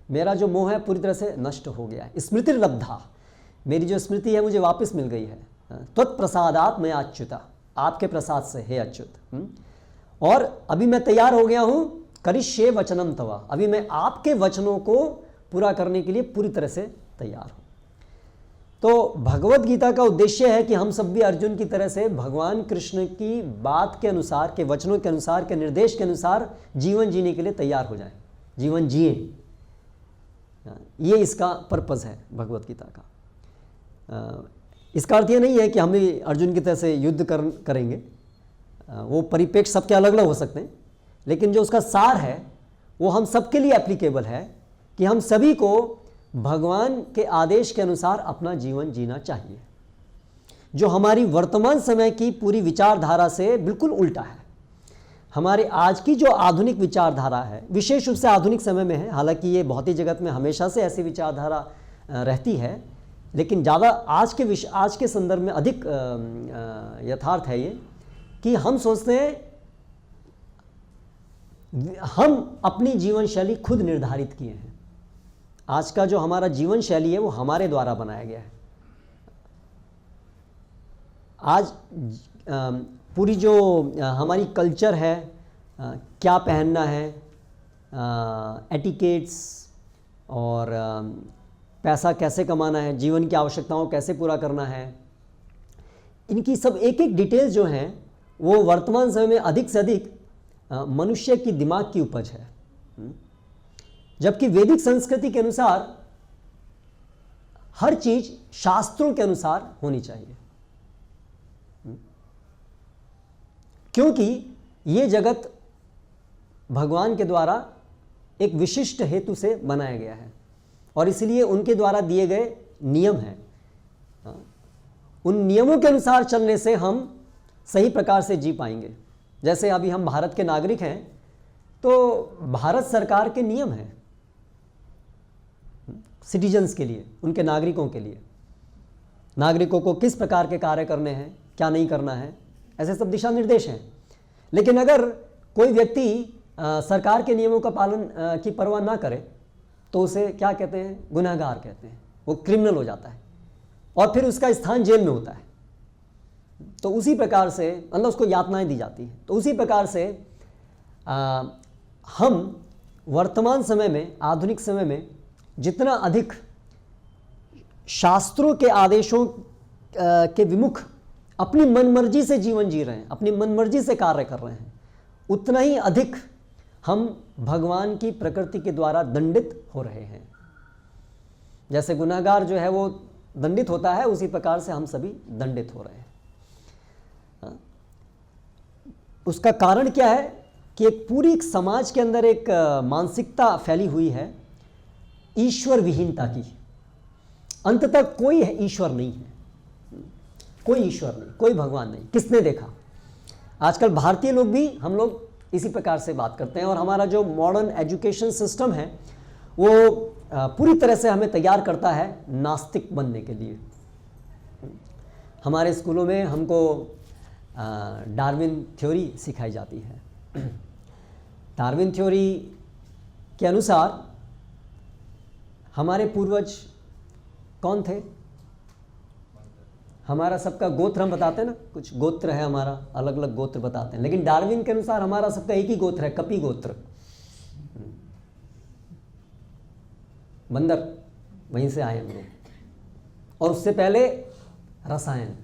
Speaker 1: मेरा जो मोह है पूरी तरह से नष्ट हो गया है। स्मृतिर लब्धा, मेरी जो स्मृति है मुझे वापस मिल गई है। त्वत्प्रसादात् मया अच्युता, आपके प्रसाद से हे अच्युत। और अभी मैं तैयार हो गया हूँ, करिष्ये वचनम तवा, अभी मैं आपके वचनों को पूरा करने के लिए पूरी तरह से तैयार हूँ। तो भगवत गीता का उद्देश्य है कि हम सब भी अर्जुन की तरह से भगवान कृष्ण की बात के अनुसार, के वचनों के अनुसार, के निर्देश के अनुसार जीवन जीने के लिए तैयार हो जाएं, जीवन जिए। ये इसका पर्पस है भगवत गीता का। इसका अर्थ ये नहीं है कि हम भी अर्जुन की तरह से युद्ध करेंगे, वो परिप्रेक्ष्य सबके अलग अलग हो सकते हैं, लेकिन जो उसका सार है वो हम सबके लिए एप्लीकेबल है कि हम सभी को भगवान के आदेश के अनुसार अपना जीवन जीना चाहिए, जो हमारी वर्तमान समय की पूरी विचारधारा से बिल्कुल उल्टा है। हमारे आज की जो आधुनिक विचारधारा है, विशेष रूप से आधुनिक समय में है, हालांकि ये भौतिक जगत में हमेशा से ऐसी विचारधारा रहती है, लेकिन ज़्यादा आज के संदर्भ में अधिक यथार्थ है ये कि हम सोचते हैं हम अपनी जीवन शैली खुद निर्धारित किए हैं। आज का जो हमारा जीवन शैली है वो हमारे द्वारा बनाया गया है। आज पूरी जो हमारी कल्चर है, क्या पहनना है, एटिकेट्स और पैसा कैसे कमाना है, जीवन की आवश्यकताओं को कैसे पूरा करना है, इनकी सब एक एक डिटेल्स जो हैं वो वर्तमान समय में अधिक से अधिक मनुष्य की दिमाग की उपज है। जबकि वैदिक संस्कृति के अनुसार हर चीज शास्त्रों के अनुसार होनी चाहिए, क्योंकि ये जगत भगवान के द्वारा एक विशिष्ट हेतु से बनाया गया है और इसलिए उनके द्वारा दिए गए नियम हैं। उन नियमों के अनुसार चलने से हम सही प्रकार से जी पाएंगे। जैसे अभी हम भारत के नागरिक हैं तो भारत सरकार के नियम हैं सिटीजन्स के लिए, उनके नागरिकों के लिए, नागरिकों को किस प्रकार के कार्य करने हैं, क्या नहीं करना है, ऐसे सब दिशा निर्देश हैं। लेकिन अगर कोई व्यक्ति सरकार के नियमों का पालन की परवाह ना करे तो उसे क्या कहते हैं, गुनहगार कहते हैं। वो क्रिमिनल हो जाता है और फिर उसका स्थान जेल में होता है। तो उसी प्रकार से मतलब उसको यातनाएं दी जाती हैं। तो उसी प्रकार से हम वर्तमान समय में, आधुनिक समय में जितना अधिक शास्त्रों के आदेशों के विमुख अपनी मनमर्जी से जीवन जी रहे हैं, अपनी मनमर्जी से कार्य कर रहे हैं, उतना ही अधिक हम भगवान की प्रकृति के द्वारा दंडित हो रहे हैं। जैसे गुनाहगार जो है वो दंडित होता है, उसी प्रकार से हम सभी दंडित हो रहे हैं। उसका कारण क्या है कि एक पूरी एक समाज के अंदर एक मानसिकता फैली हुई है ईश्वर विहीनता की। अंततः कोई ईश्वर नहीं है, कोई ईश्वर नहीं, कोई भगवान नहीं। किसने देखा? आजकल भारतीय लोग भी, हम लोग इसी प्रकार से बात करते हैं और हमारा जो मॉडर्न एजुकेशन सिस्टम है वो पूरी तरह से हमें तैयार करता है नास्तिक बनने के लिए। हमारे स्कूलों में हमको डार्विन थ्योरी सिखाई जाती है। डार्विन थ्योरी के अनुसार हमारे पूर्वज कौन थे? हमारा सबका गोत्र हम बताते हैं ना, कुछ गोत्र है हमारा, अलग अलग गोत्र बताते हैं, लेकिन डार्विन के अनुसार हमारा सबका एक ही गोत्र है, कपी गोत्र। बंदर, वहीं से आए हम लोग, और उससे पहले रसायन।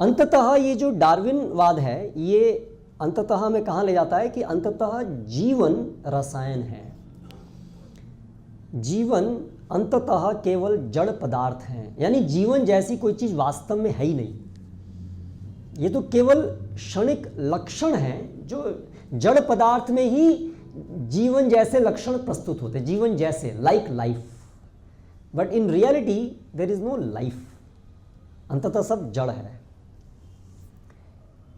Speaker 1: अंततः ये जो डार्विनवाद है ये अंततः हमें कहाँ ले जाता है कि अंततः जीवन रसायन है। जीवन अंततः केवल जड़ पदार्थ हैं, यानी जीवन जैसी कोई चीज़ वास्तव में है ही नहीं। ये तो केवल क्षणिक लक्षण हैं जो जड़ पदार्थ में ही जीवन जैसे लक्षण प्रस्तुत होते हैं, जीवन जैसे, like life, but in reality there is no life. अंततः सब जड़ है।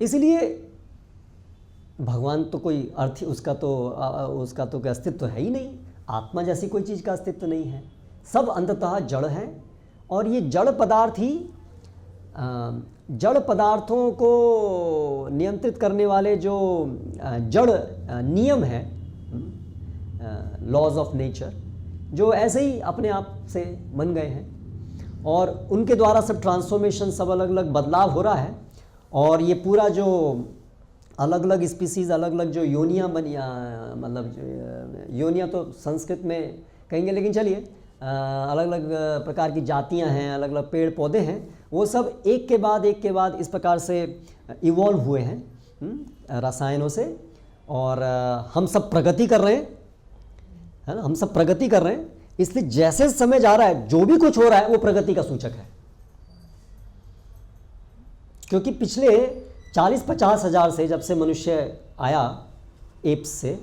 Speaker 1: इसलिए भगवान तो कोई अर्थ, उसका तो कोई अस्तित्व है ही नहीं। आत्मा जैसी कोई चीज़ का अस्तित्व नहीं है। सब अंततः जड़ हैं और ये जड़ पदार्थ ही जड़ पदार्थों को नियंत्रित करने वाले जो जड़ नियम हैं, लॉज ऑफ नेचर, जो ऐसे ही अपने आप से बन गए हैं और उनके द्वारा सब ट्रांसफॉर्मेशन, सब अलग अलग बदलाव हो रहा है। और ये पूरा जो अलग अलग स्पीसीज़, अलग अलग जो योनियाँ बनी, मतलब योनियाँ तो संस्कृत में कहेंगे, लेकिन चलिए अलग अलग प्रकार की जातियाँ हैं, अलग अलग पेड़ पौधे हैं, वो सब एक के बाद इस प्रकार से इवॉल्व हुए हैं रसायनों से। और हम सब प्रगति कर रहे हैं, है ना, हम सब प्रगति कर रहे हैं। इसलिए जैसे समय जा रहा है जो भी कुछ हो रहा है वो प्रगति का सूचक है, क्योंकि पिछले 40-50 हज़ार से, जब से मनुष्य आया एप्स से,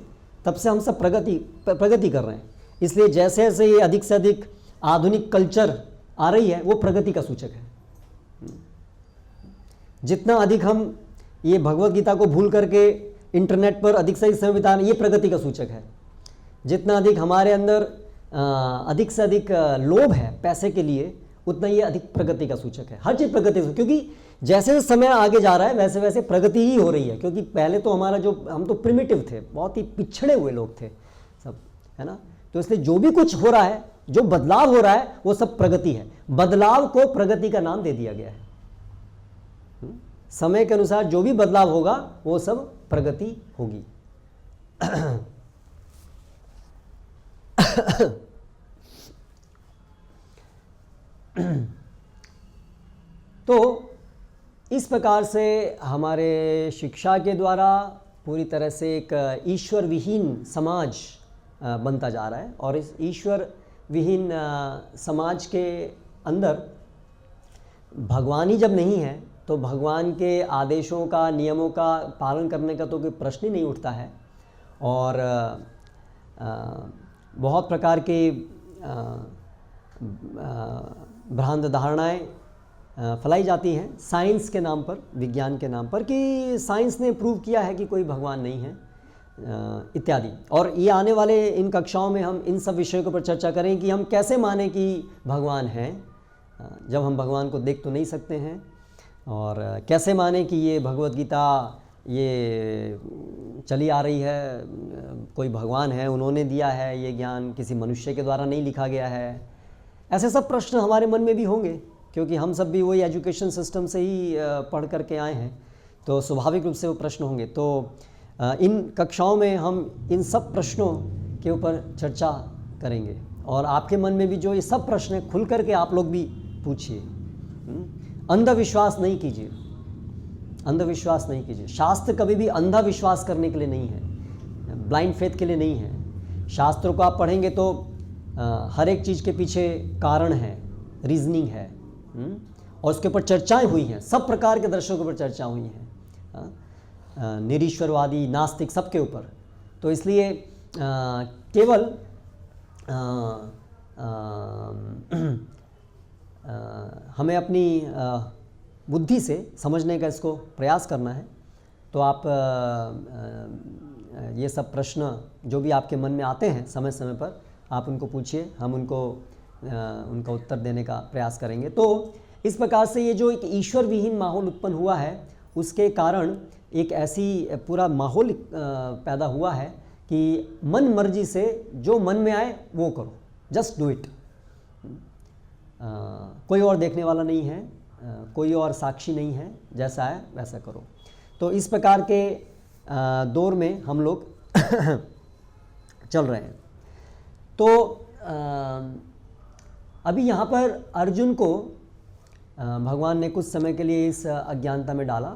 Speaker 1: तब से हम सब प्रगति कर रहे हैं। इसलिए जैसे जैसे ये अधिक से अधिक आधुनिक कल्चर आ रही है वो प्रगति का सूचक है। जितना अधिक हम ये भगवत गीता को भूल करके इंटरनेट पर अधिक से अधिक समय बिता रहे हैं, ये प्रगति का सूचक है। जितना अधिक हमारे अंदर अधिक से अधिक लोभ है पैसे के लिए, उतना ये अधिक प्रगति का सूचक है। हर चीज़ प्रगति, क्योंकि जैसे समय आगे जा रहा है वैसे वैसे प्रगति ही हो रही है। क्योंकि पहले तो हमारा जो, हम तो प्रिमिटिव थे, बहुत ही पिछड़े हुए लोग थे सब, है ना। तो इसलिए जो भी कुछ हो रहा है, जो बदलाव हो रहा है, वो सब प्रगति है। बदलाव को प्रगति का नाम दे दिया गया है। समय के अनुसार जो भी बदलाव होगा वो सब प्रगति होगी। तो इस प्रकार से हमारे शिक्षा के द्वारा पूरी तरह से एक ईश्वर विहीन समाज बनता जा रहा है। और इस ईश्वर विहीन समाज के अंदर भगवान ही जब नहीं है तो भगवान के आदेशों का, नियमों का पालन करने का तो कोई प्रश्न ही नहीं उठता है। और बहुत प्रकार के भ्रांत धारणाएं फैलाई जाती हैं साइंस के नाम पर, विज्ञान के नाम पर, कि साइंस ने प्रूव किया है कि कोई भगवान नहीं है इत्यादि। और ये आने वाले इन कक्षाओं में हम इन सब विषयों के ऊपर चर्चा करें कि हम कैसे माने कि भगवान है, जब हम भगवान को देख तो नहीं सकते हैं। और कैसे माने कि ये भगवत गीता ये चली आ रही है, कोई भगवान है, उन्होंने दिया है ये ज्ञान, किसी मनुष्य के द्वारा नहीं लिखा गया है। ऐसे सब प्रश्न हमारे मन में भी होंगे, क्योंकि हम सब भी वही एजुकेशन सिस्टम से ही पढ़ करके आए हैं, तो स्वाभाविक रूप से वो प्रश्न होंगे। तो इन कक्षाओं में हम इन सब प्रश्नों के ऊपर चर्चा करेंगे, और आपके मन में भी जो ये सब प्रश्न हैं खुल करके आप लोग भी पूछिए। अंधविश्वास नहीं कीजिए, अंधविश्वास नहीं कीजिए। शास्त्र कभी भी अंधविश्वास करने के लिए नहीं है, ब्लाइंड फेथ के लिए नहीं है। शास्त्रों को आप पढ़ेंगे तो हर एक चीज़ के पीछे कारण है, रीजनिंग है, और उसके ऊपर चर्चाएं हुई हैं, सब प्रकार के दर्शनों के ऊपर चर्चा हुई हैं, निरीश्वरवादी, नास्तिक, सबके ऊपर। तो इसलिए केवल हमें अपनी बुद्धि से समझने का इसको प्रयास करना है। तो आप ये सब प्रश्न जो भी आपके मन में आते हैं समय समय पर आप उनको पूछिए, हम उनका उत्तर देने का प्रयास करेंगे। तो इस प्रकार से ये जो एक ईश्वर विहीन माहौल उत्पन्न हुआ है, उसके कारण एक ऐसी पूरा माहौल पैदा हुआ है कि मन मर्जी से जो मन में आए वो करो, जस्ट डू इट। कोई और देखने वाला नहीं है, कोई और साक्षी नहीं है, जैसा है वैसा करो। तो इस प्रकार के दौर में हम लोग चल रहे हैं। तो अभी यहाँ पर अर्जुन को भगवान ने कुछ समय के लिए इस अज्ञानता में डाला,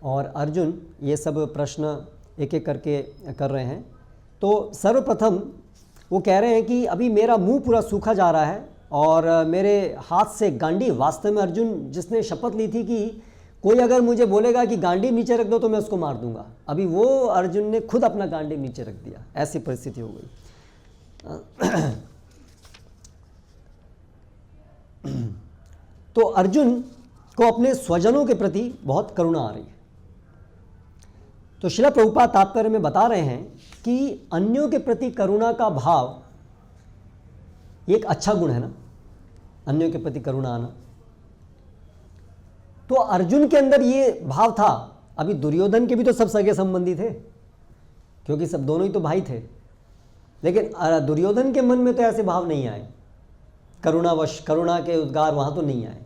Speaker 1: और अर्जुन ये सब प्रश्न एक एक करके कर रहे हैं। तो सर्वप्रथम वो कह रहे हैं कि अभी मेरा मुंह पूरा सूखा जा रहा है और मेरे हाथ से गांडीव, वास्तव में अर्जुन जिसने शपथ ली थी कि कोई अगर मुझे बोलेगा कि गांडीव नीचे रख दो तो मैं उसको मार दूंगा, अभी वो अर्जुन ने खुद अपना गांडीव नीचे रख दिया, ऐसी परिस्थिति हो गई। तो अर्जुन को अपने स्वजनों के प्रति बहुत करुणा आ रही है। तो श्रील प्रभुपाद तात्पर्य में बता रहे हैं कि अन्यों के प्रति करुणा का भाव ये एक अच्छा गुण है ना, अन्यों के प्रति करुणा आना। तो अर्जुन के अंदर ये भाव था। अभी दुर्योधन के भी तो सब सगे संबंधी थे, क्योंकि सब दोनों ही तो भाई थे, लेकिन दुर्योधन के मन में तो ऐसे भाव नहीं आए, करुणावश, करुणा के उद्गार वहाँ तो नहीं आए।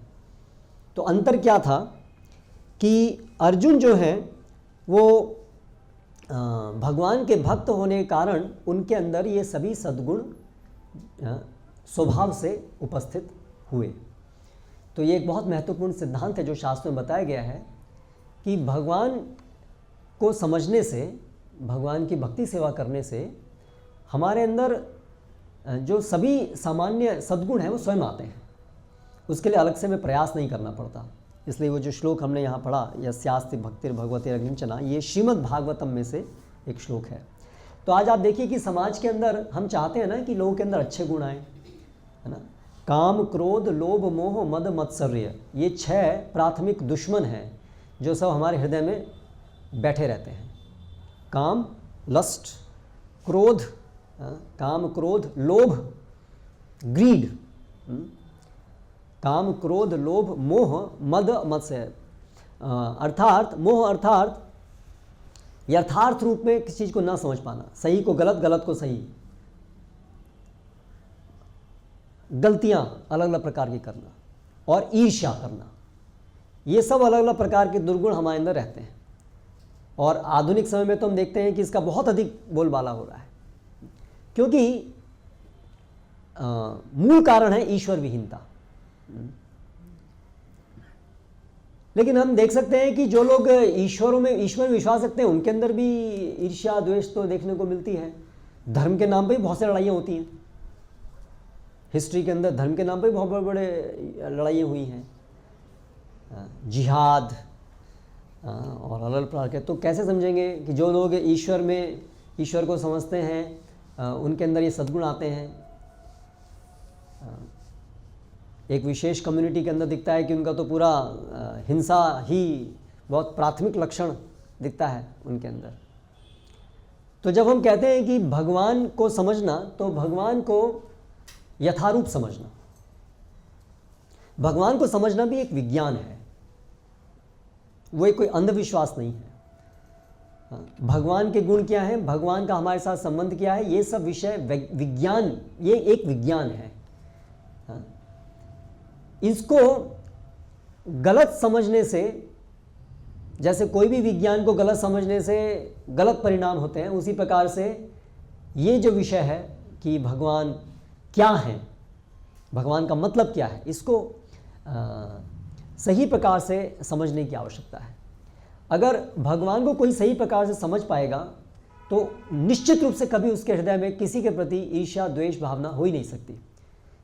Speaker 1: तो अंतर क्या था कि अर्जुन जो है वो भगवान के भक्त होने के कारण उनके अंदर ये सभी सद्गुण स्वभाव से उपस्थित हुए। तो ये एक बहुत महत्वपूर्ण सिद्धांत है जो शास्त्रों में बताया गया है कि भगवान को समझने से, भगवान की भक्ति सेवा करने से हमारे अंदर जो सभी सामान्य सद्गुण हैं वो स्वयं आते हैं, उसके लिए अलग से हमें प्रयास नहीं करना पड़ता। इसलिए वो जो श्लोक हमने यहाँ पढ़ा, यस्यास्ति भक्तिर भगवते अग्निंचना, ये श्रीमद् भागवतम में से एक श्लोक है। तो आज आप देखिए कि समाज के अंदर हम चाहते हैं ना कि लोगों के अंदर अच्छे गुण आए, है ना। काम, क्रोध, लोभ, मोह, मद, मत्सर्य, ये 6 प्राथमिक दुश्मन हैं जो सब हमारे हृदय में बैठे रहते हैं। काम, लस्ट, क्रोध, काम, क्रोध, लोभ, ग्रीड, काम, क्रोध, लोभ, मोह, मद, मत्सर्य। अर्थात मोह अर्थात यथार्थ रूप में किसी चीज़ को ना समझ पाना, सही को गलत, गलत को सही, गलतियां अलग अलग प्रकार की करना और ईर्ष्या करना, ये सब अलग अलग प्रकार के दुर्गुण हमारे अंदर रहते हैं। और आधुनिक समय में तो हम देखते हैं कि इसका बहुत अधिक बोलबाला हो रहा है, क्योंकि मूल कारण है ईश्वर विहीनता। लेकिन हम देख सकते हैं कि जो लोग ईश्वर में विश्वास रखते हैं उनके अंदर भी ईर्ष्या, द्वेष तो देखने को मिलती है। धर्म के नाम पे भी बहुत सारी लड़ाइयाँ होती हैं। हिस्ट्री के अंदर धर्म के नाम पे भी बहुत बड़े बड़े लड़ाइयाँ हुई हैं, जिहाद और अलग अलग प्रकार के। तो कैसे समझेंगे कि जो लोग ईश्वर को समझते हैं उनके अंदर ये सद्गुण आते हैं। एक विशेष कम्युनिटी के अंदर दिखता है कि उनका तो पूरा हिंसा ही बहुत प्राथमिक लक्षण दिखता है उनके अंदर। तो जब हम कहते हैं कि भगवान को समझना, तो भगवान को यथारूप समझना, भगवान को समझना भी एक विज्ञान है, वो कोई अंधविश्वास नहीं है। भगवान के गुण क्या है, भगवान का हमारे साथ संबंध क्या है, ये सब विषय विज्ञान, ये एक विज्ञान है। इसको गलत समझने से, जैसे कोई भी विज्ञान को गलत समझने से गलत परिणाम होते हैं, उसी प्रकार से ये जो विषय है कि भगवान क्या है, भगवान का मतलब क्या है, इसको सही प्रकार से समझने की आवश्यकता है। अगर भगवान को कोई सही प्रकार से समझ पाएगा तो निश्चित रूप से कभी उसके हृदय में किसी के प्रति ईर्ष्या द्वेष भावना हो ही नहीं सकती,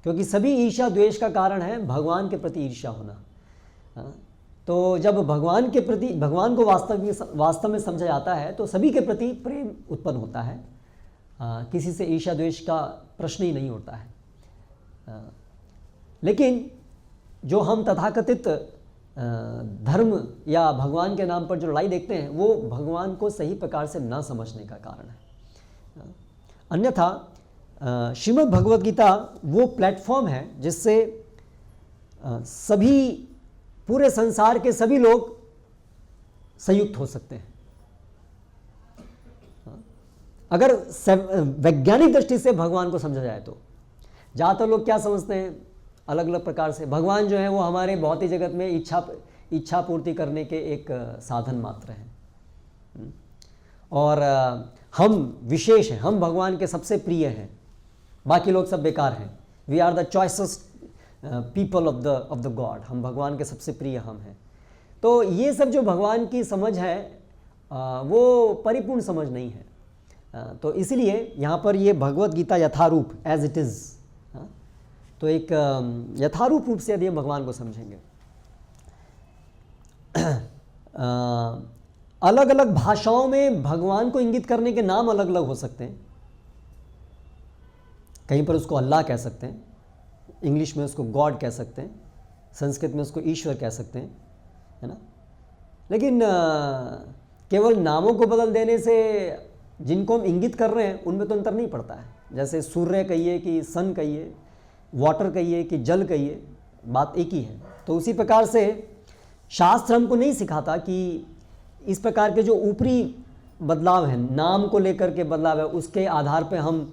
Speaker 1: क्योंकि सभी ईर्ष्या द्वेष का कारण है भगवान के प्रति ईर्ष्या होना। तो जब भगवान के प्रति, भगवान को वास्तव में समझा जाता है तो सभी के प्रति प्रेम उत्पन्न होता है, किसी से ईर्ष्या द्वेष का प्रश्न ही नहीं होता है। लेकिन जो हम तथाकथित धर्म या भगवान के नाम पर जो लड़ाई देखते हैं वो भगवान को सही प्रकार से ना समझने का कारण है। अन्यथा श्रीमद् भगवद गीता वो प्लेटफॉर्म है जिससे सभी, पूरे संसार के सभी लोग संयुक्त हो सकते हैं। अगर वैज्ञानिक दृष्टि से भगवान को समझा जाए तो ज़्यादातर लोग क्या समझते हैं, अलग अलग प्रकार से भगवान जो है वो हमारे भौतिक जगत में इच्छा पूर्ति करने के एक साधन मात्र हैं, और हम विशेष हैं, हम भगवान के सबसे प्रिय हैं, बाकी लोग सब बेकार हैं। We are the choicest people of the God, हम भगवान के सबसे प्रिय हम हैं। तो ये सब जो भगवान की समझ है वो परिपूर्ण समझ नहीं है। तो इसीलिए यहाँ पर ये भगवद गीता यथारूप, एज इट इज़, तो एक यथारूप रूप से यदि हम भगवान को समझेंगे, अलग अलग भाषाओं में भगवान को इंगित करने के नाम अलग अलग हो सकते हैं। कहीं पर उसको अल्लाह कह सकते हैं, इंग्लिश में उसको गॉड कह सकते हैं, संस्कृत में उसको ईश्वर कह सकते हैं, है ना। लेकिन केवल नामों को बदल देने से जिनको हम इंगित कर रहे हैं उनमें तो अंतर नहीं पड़ता है। जैसे सूर्य कहिए कि सन कहिए, वाटर कहिए कि जल कहिए, बात एक ही है। तो उसी प्रकार से शास्त्र हमको नहीं सिखाता कि इस प्रकार के जो ऊपरी बदलाव हैं, नाम को लेकर के बदलाव है, उसके आधार पे हम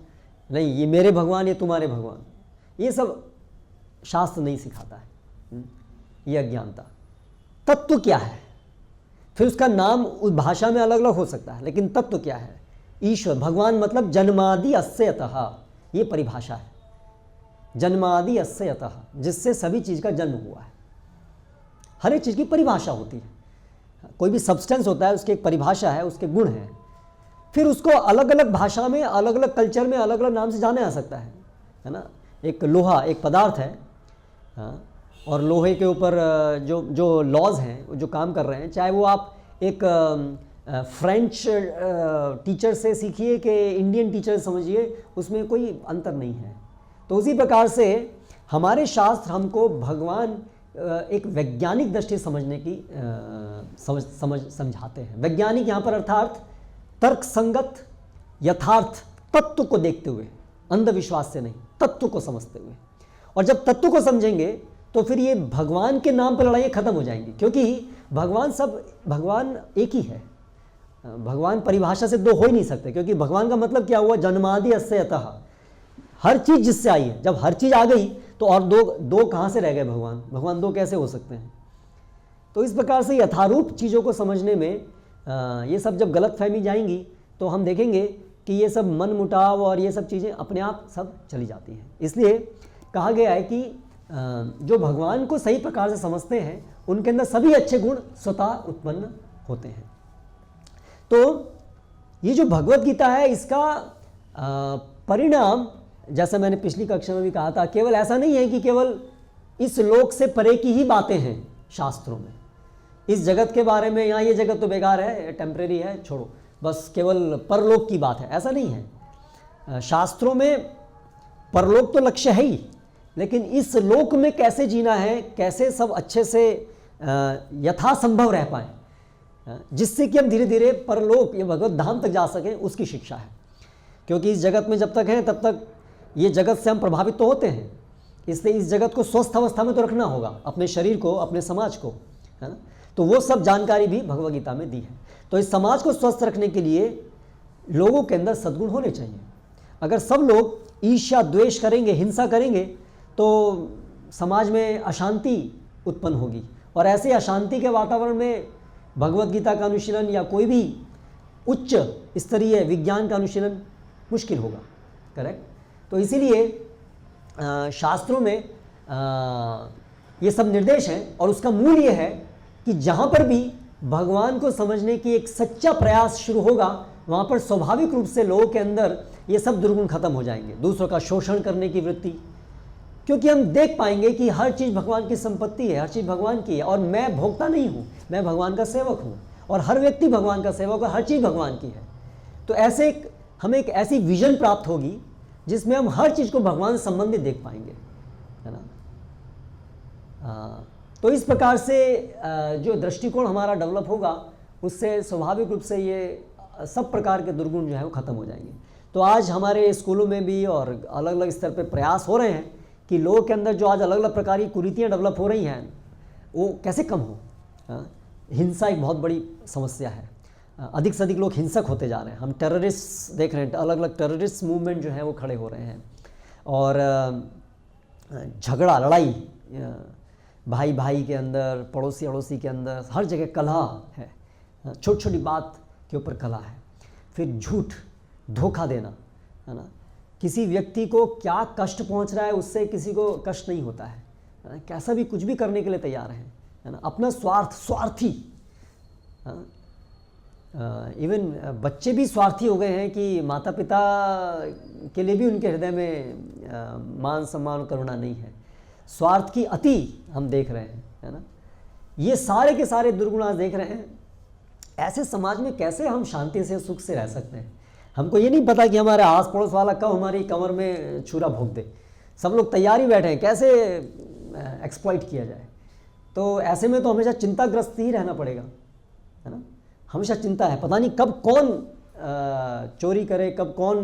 Speaker 1: नहीं, ये मेरे भगवान, ये तुम्हारे भगवान, ये सब शास्त्र नहीं सिखाता है। ये अज्ञानता। तत्व क्या है, फिर उसका नाम उस भाषा में अलग अलग हो सकता है, लेकिन तत्व क्या है? ईश्वर, भगवान मतलब जन्मादि अस्य अतः, ये परिभाषा है। जन्मादि अस्य अतः, जिससे सभी चीज़ का जन्म हुआ है। हर एक चीज़ की परिभाषा होती है, कोई भी सब्सटेंस होता है उसकी एक परिभाषा है, उसके गुण हैं, फिर उसको अलग अलग भाषा में, अलग अलग कल्चर में अलग अलग नाम से जाना जा सकता है ना। एक लोहा एक पदार्थ है, और लोहे के ऊपर जो लॉज हैं, जो काम कर रहे हैं, चाहे वो आप एक फ्रेंच टीचर से सीखिए कि इंडियन टीचर समझिए, उसमें कोई अंतर नहीं है। तो उसी प्रकार से हमारे शास्त्र हमको भगवान एक वैज्ञानिक दृष्टि समझने की समझाते हैं। वैज्ञानिक यहाँ पर अर्थात तर्क संगत यथार्थ तत्व को देखते हुए, अंधविश्वास से नहीं, तत्व को समझते हुए। और जब तत्व को समझेंगे तो फिर ये भगवान के नाम पर लड़ाइयाँ खत्म हो जाएंगी, क्योंकि भगवान एक ही है। भगवान परिभाषा से दो हो ही नहीं सकते, क्योंकि भगवान का मतलब क्या हुआ? जन्मादि अस्य अतः, हर चीज़ जिससे आई है। जब हर चीज़ आ गई तो और दो कहाँ से रह गए? भगवान दो कैसे हो सकते हैं? तो इस प्रकार से यथारूप चीज़ों को समझने में ये सब जब गलत फहमी जाएंगी तो हम देखेंगे कि ये सब मन मुटाव और ये सब चीज़ें अपने आप सब चली जाती हैं। इसलिए कहा गया है कि जो भगवान को सही प्रकार से समझते हैं उनके अंदर सभी अच्छे गुण स्वतः उत्पन्न होते हैं। तो ये जो भगवद गीता है, इसका परिणाम, जैसा मैंने पिछली कक्षा में भी कहा था, केवल ऐसा नहीं है कि केवल इस लोक से परे की ही बातें हैं शास्त्रों में, इस जगत के बारे में, यहाँ ये जगत तो बेकार है, टेम्परेरी है, छोड़ो, बस केवल परलोक की बात है, ऐसा नहीं है। शास्त्रों में परलोक तो लक्ष्य है ही, लेकिन इस लोक में कैसे जीना है, कैसे सब अच्छे से यथासंभव रह पाएँ, जिससे कि हम धीरे धीरे परलोक या भगवत धाम तक जा सकें, उसकी शिक्षा है। क्योंकि इस जगत में जब तक हैं तब तक ये जगत से हम प्रभावित तो होते हैं, इसलिए इस जगत को स्वस्थ अवस्था में तो रखना होगा, अपने शरीर को, अपने समाज को, है ना। तो वो सब जानकारी भी भगवद गीता में दी है। तो इस समाज को स्वस्थ रखने के लिए लोगों के अंदर सद्गुण होने चाहिए। अगर सब लोग ईर्ष्या द्वेष करेंगे, हिंसा करेंगे, तो समाज में अशांति उत्पन्न होगी, और ऐसे अशांति के वातावरण में भगवत गीता का अनुशीलन या कोई भी उच्च स्तरीय विज्ञान का अनुशीलन मुश्किल होगा। करेक्ट। तो इसीलिए शास्त्रों में ये सब निर्देश हैं, और उसका मूल ये है कि जहाँ पर भी भगवान को समझने की एक सच्चा प्रयास शुरू होगा, वहाँ पर स्वाभाविक रूप से लोगों के अंदर ये सब दुर्गुण खत्म हो जाएंगे। दूसरों का शोषण करने की वृत्ति, क्योंकि हम देख पाएंगे कि हर चीज़ भगवान की संपत्ति है, हर चीज़ भगवान की है, और मैं भोक्ता नहीं हूँ, मैं भगवान का सेवक हूँ, और हर व्यक्ति भगवान का सेवक है, हर चीज़ भगवान की है। तो ऐसे हमें एक ऐसी विजन प्राप्त होगी जिसमें हम हर चीज़ को भगवान से संबंधित देख पाएंगे, है ना। तो इस प्रकार से जो दृष्टिकोण हमारा डेवलप होगा, उससे स्वाभाविक रूप से ये सब प्रकार के दुर्गुण जो है वो ख़त्म हो जाएंगे। तो आज हमारे स्कूलों में भी और अलग अलग स्तर पे प्रयास हो रहे हैं कि लोगों के अंदर जो आज अलग अलग प्रकार की कुरीतियाँ डेवलप हो रही हैं वो कैसे कम हो। हिंसा एक बहुत बड़ी समस्या है, अधिक से अधिक लोग हिंसक होते जा रहे हैं। हम टेररिस्ट देख रहे हैं, अलग अलग टेररिस्ट मूवमेंट जो है वो खड़े हो रहे हैं, और झगड़ा लड़ाई भाई भाई के अंदर, पड़ोसी अड़ोसी के अंदर, हर जगह कलह है, छोटी छोटी बात के ऊपर कलह है। फिर झूठ, धोखा देना, है ना। किसी व्यक्ति को क्या कष्ट पहुंच रहा है उससे किसी को कष्ट नहीं होता है, कैसा भी कुछ भी करने के लिए तैयार है ना। अपना स्वार्थी, इवन बच्चे भी स्वार्थी हो गए हैं कि माता पिता के लिए भी उनके हृदय में मान सम्मान करुणा नहीं है। स्वार्थ की अति हम देख रहे हैं, है ना। ये सारे के सारे दुर्गुण आज देख रहे हैं। ऐसे समाज में कैसे हम शांति से सुख से रह सकते हैं? हमको ये नहीं पता कि हमारे आस पड़ोस वाला कब हमारी कमर में छुरा भोंक दे। सब लोग तैयारी बैठे हैं कैसे एक्सप्लॉइट किया जाए। तो ऐसे में तो हमेशा चिंताग्रस्त ही रहना पड़ेगा, है ना। हमेशा चिंता है, पता नहीं कब कौन चोरी करे, कब कौन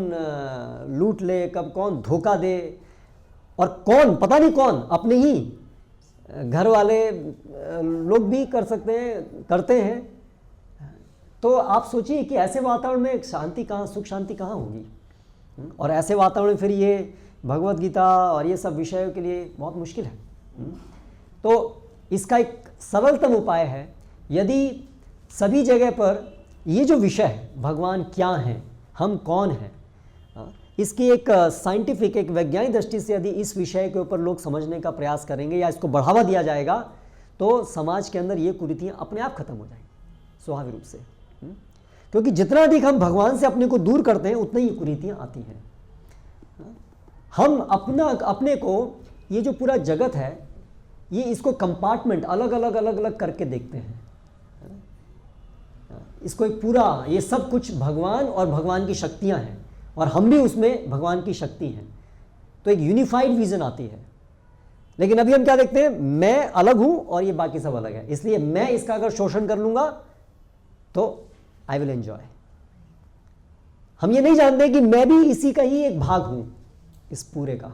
Speaker 1: लूट ले, कब कौन धोखा दे, और कौन पता नहीं कौन अपने ही घर वाले लोग भी कर सकते हैं, करते हैं। तो आप सोचिए कि ऐसे वातावरण में शांति कहाँ, सुख शांति कहाँ होगी। और ऐसे वातावरण में फिर ये भगवत गीता और ये सब विषयों के लिए बहुत मुश्किल है। तो इसका एक सरलतम उपाय है, यदि सभी जगह पर ये जो विषय है, भगवान क्या हैं, हम कौन हैं, इसकी एक साइंटिफिक, एक वैज्ञानिक दृष्टि से यदि इस विषय के ऊपर लोग समझने का प्रयास करेंगे या इसको बढ़ावा दिया जाएगा, तो समाज के अंदर ये कुरीतियाँ अपने आप खत्म हो जाएंगी स्वाभाविक रूप से। क्योंकि जितना अधिक हम भगवान से अपने को दूर करते हैं उतनी ही कुरीतियाँ आती हैं। हम अपने को, ये जो पूरा जगत है, ये इसको कंपार्टमेंट अलग अलग करके देखते हैं। इसको एक पूरा, ये सब कुछ भगवान और भगवान की शक्तियां हैं, और हम भी उसमें भगवान की शक्ति हैं। तो एक यूनिफाइड विजन आती है। लेकिन अभी हम क्या देखते हैं, मैं अलग हूं और ये बाकी सब अलग है, इसलिए मैं इसका अगर शोषण कर लूंगा तो आई विल एंजॉय। हम ये नहीं जानते कि मैं भी इसी का ही एक भाग हूं, इस पूरे का।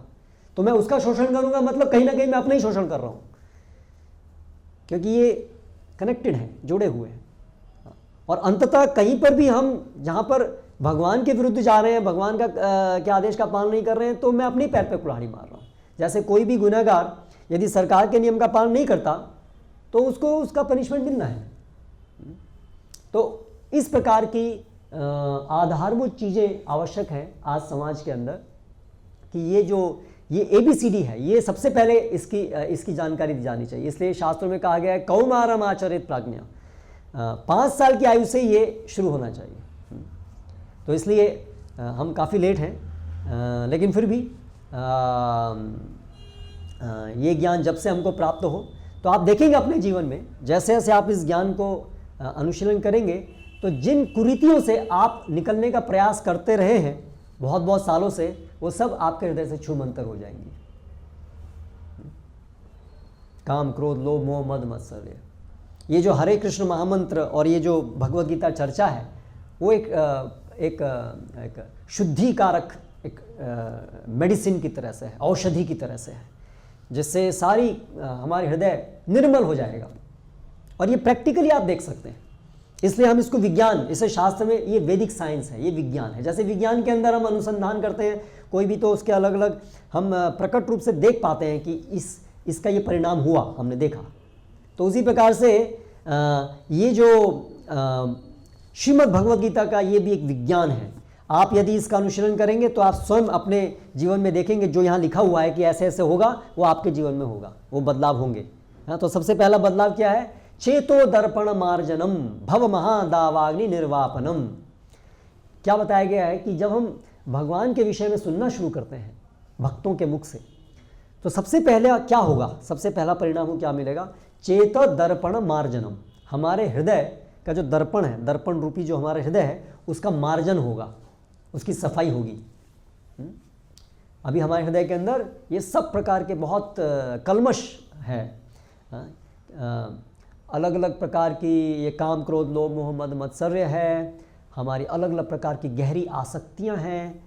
Speaker 1: तो मैं उसका शोषण करूंगा मतलब कहीं ना कहीं मैं अपना ही शोषण कर रहा हूं, क्योंकि ये कनेक्टेड है, जुड़े हुए हैं। और अंततः कहीं पर भी हम जहां पर भगवान के विरुद्ध जा रहे हैं, भगवान का के आदेश का पालन नहीं कर रहे हैं, तो मैं अपने पैर पे कुल्हाड़ी मार रहा हूं। जैसे कोई भी गुनहगार यदि सरकार के नियम का पालन नहीं करता तो उसको उसका पनिशमेंट मिलना है। तो इस प्रकार की आधारभूत चीज़ें आवश्यक हैं आज समाज के अंदर, कि ये ABCD है, ये सबसे पहले इसकी जानकारी दी जानी चाहिए। इसलिए शास्त्रों में कहा गया है कौमारम आचरित प्राज्ञा, 5 साल की आयु से ये शुरू होना चाहिए। तो इसलिए हम काफ़ी लेट हैं, लेकिन फिर भी ये ज्ञान जब से हमको प्राप्त हो, तो आप देखेंगे अपने जीवन में जैसे जैसे आप इस ज्ञान को अनुशीलन करेंगे, तो जिन कुरीतियों से आप निकलने का प्रयास करते रहे हैं बहुत बहुत सालों से, वो सब आपके हृदय से छूमंतर हो जाएंगी। काम, क्रोध, लोभ, मोह, मद, मत्सर्य, ये जो हरे कृष्ण महामंत्र और ये जो भगवत गीता चर्चा है, वो एक शुद्धिकारक, एक मेडिसिन की तरह से है, औषधि की तरह से है, जिससे सारी हमारे हृदय निर्मल हो जाएगा। और ये प्रैक्टिकली आप देख सकते हैं। इसलिए हम इसको विज्ञान, इसे शास्त्र में ये वैदिक साइंस है, ये विज्ञान है। जैसे विज्ञान के अंदर हम अनुसंधान करते हैं कोई भी, तो उसके अलग अलग हम प्रकट रूप से देख पाते हैं कि इसका ये परिणाम हुआ, हमने देखा। तो उसी प्रकार से ये जो श्रीमद् भगवद गीता का ये भी एक विज्ञान है। आप यदि इसका अनुसरण करेंगे तो आप स्वयं अपने जीवन में देखेंगे जो यहाँ लिखा हुआ है कि ऐसे ऐसे होगा, वो आपके जीवन में होगा, वो बदलाव होंगे। हाँ, तो सबसे पहला बदलाव क्या है? चेतो दर्पण मार्जनम भव महादावाग्नि निर्वापनम। क्या बताया गया है कि जब हम भगवान के विषय में सुनना शुरू करते हैं भक्तों के मुख से, तो सबसे पहले क्या होगा? सबसे पहला परिणाम हो क्या मिलेगा? चेत दर्पण मार्जनम। हमारे हृदय का जो दर्पण है, दर्पण रूपी जो हमारा हृदय है, उसका मार्जन होगा, उसकी सफाई होगी। अभी हमारे हृदय के अंदर ये सब प्रकार के बहुत कल्मश है, अलग अलग प्रकार की ये काम क्रोध लोभ मोह मद मत्सर्य है, हमारी अलग अलग प्रकार की गहरी आसक्तियां हैं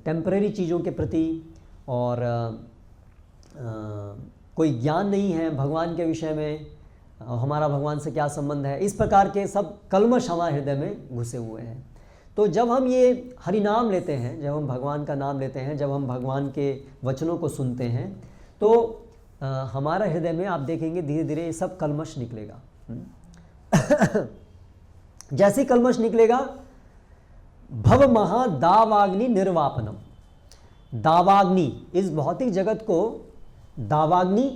Speaker 1: टेम्परेरी चीज़ों के प्रति, और कोई ज्ञान नहीं है भगवान के विषय में, हमारा भगवान से क्या संबंध है। इस प्रकार के सब कल्मश हमारे हृदय में घुसे हुए हैं। तो जब हम ये हरि नाम लेते हैं, जब हम भगवान का नाम लेते हैं, जब हम भगवान के वचनों को सुनते हैं, तो हमारा हृदय में आप देखेंगे धीरे धीरे ये सब कल्मश निकलेगा। जैसे कल्मश निकलेगा, भव महा दावाग्नि निर्वापनम। दावाग्नि, इस भौतिक जगत को दावाग्नि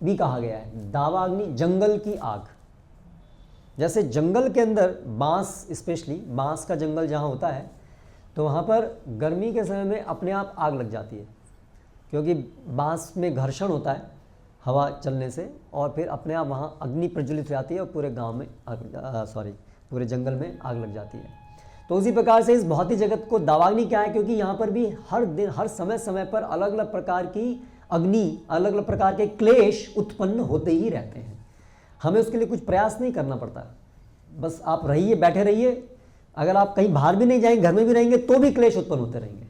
Speaker 1: भी कहा गया है। दावाग्नि, जंगल की आग। जैसे जंगल के अंदर बांस, स्पेशली बांस का जंगल जहाँ होता है, तो वहाँ पर गर्मी के समय में अपने आप आग लग जाती है, क्योंकि बांस में घर्षण होता है हवा चलने से, और फिर अपने आप वहाँ अग्नि प्रज्वलित हो जाती है और पूरे गांव में पूरे जंगल में आग लग जाती है। तो उसी प्रकार से इस भौतिक जगत को दावाग्नि क्या है? क्योंकि यहाँ पर भी हर दिन, हर समय समय पर अलग अलग प्रकार की अग्नि, अलग अलग प्रकार के क्लेश उत्पन्न होते ही रहते हैं। हमें उसके लिए कुछ प्रयास नहीं करना पड़ता, बस आप रहिए, बैठे रहिए। अगर आप कहीं बाहर भी नहीं जाएंगे, घर में भी रहेंगे, तो भी क्लेश उत्पन्न होते रहेंगे।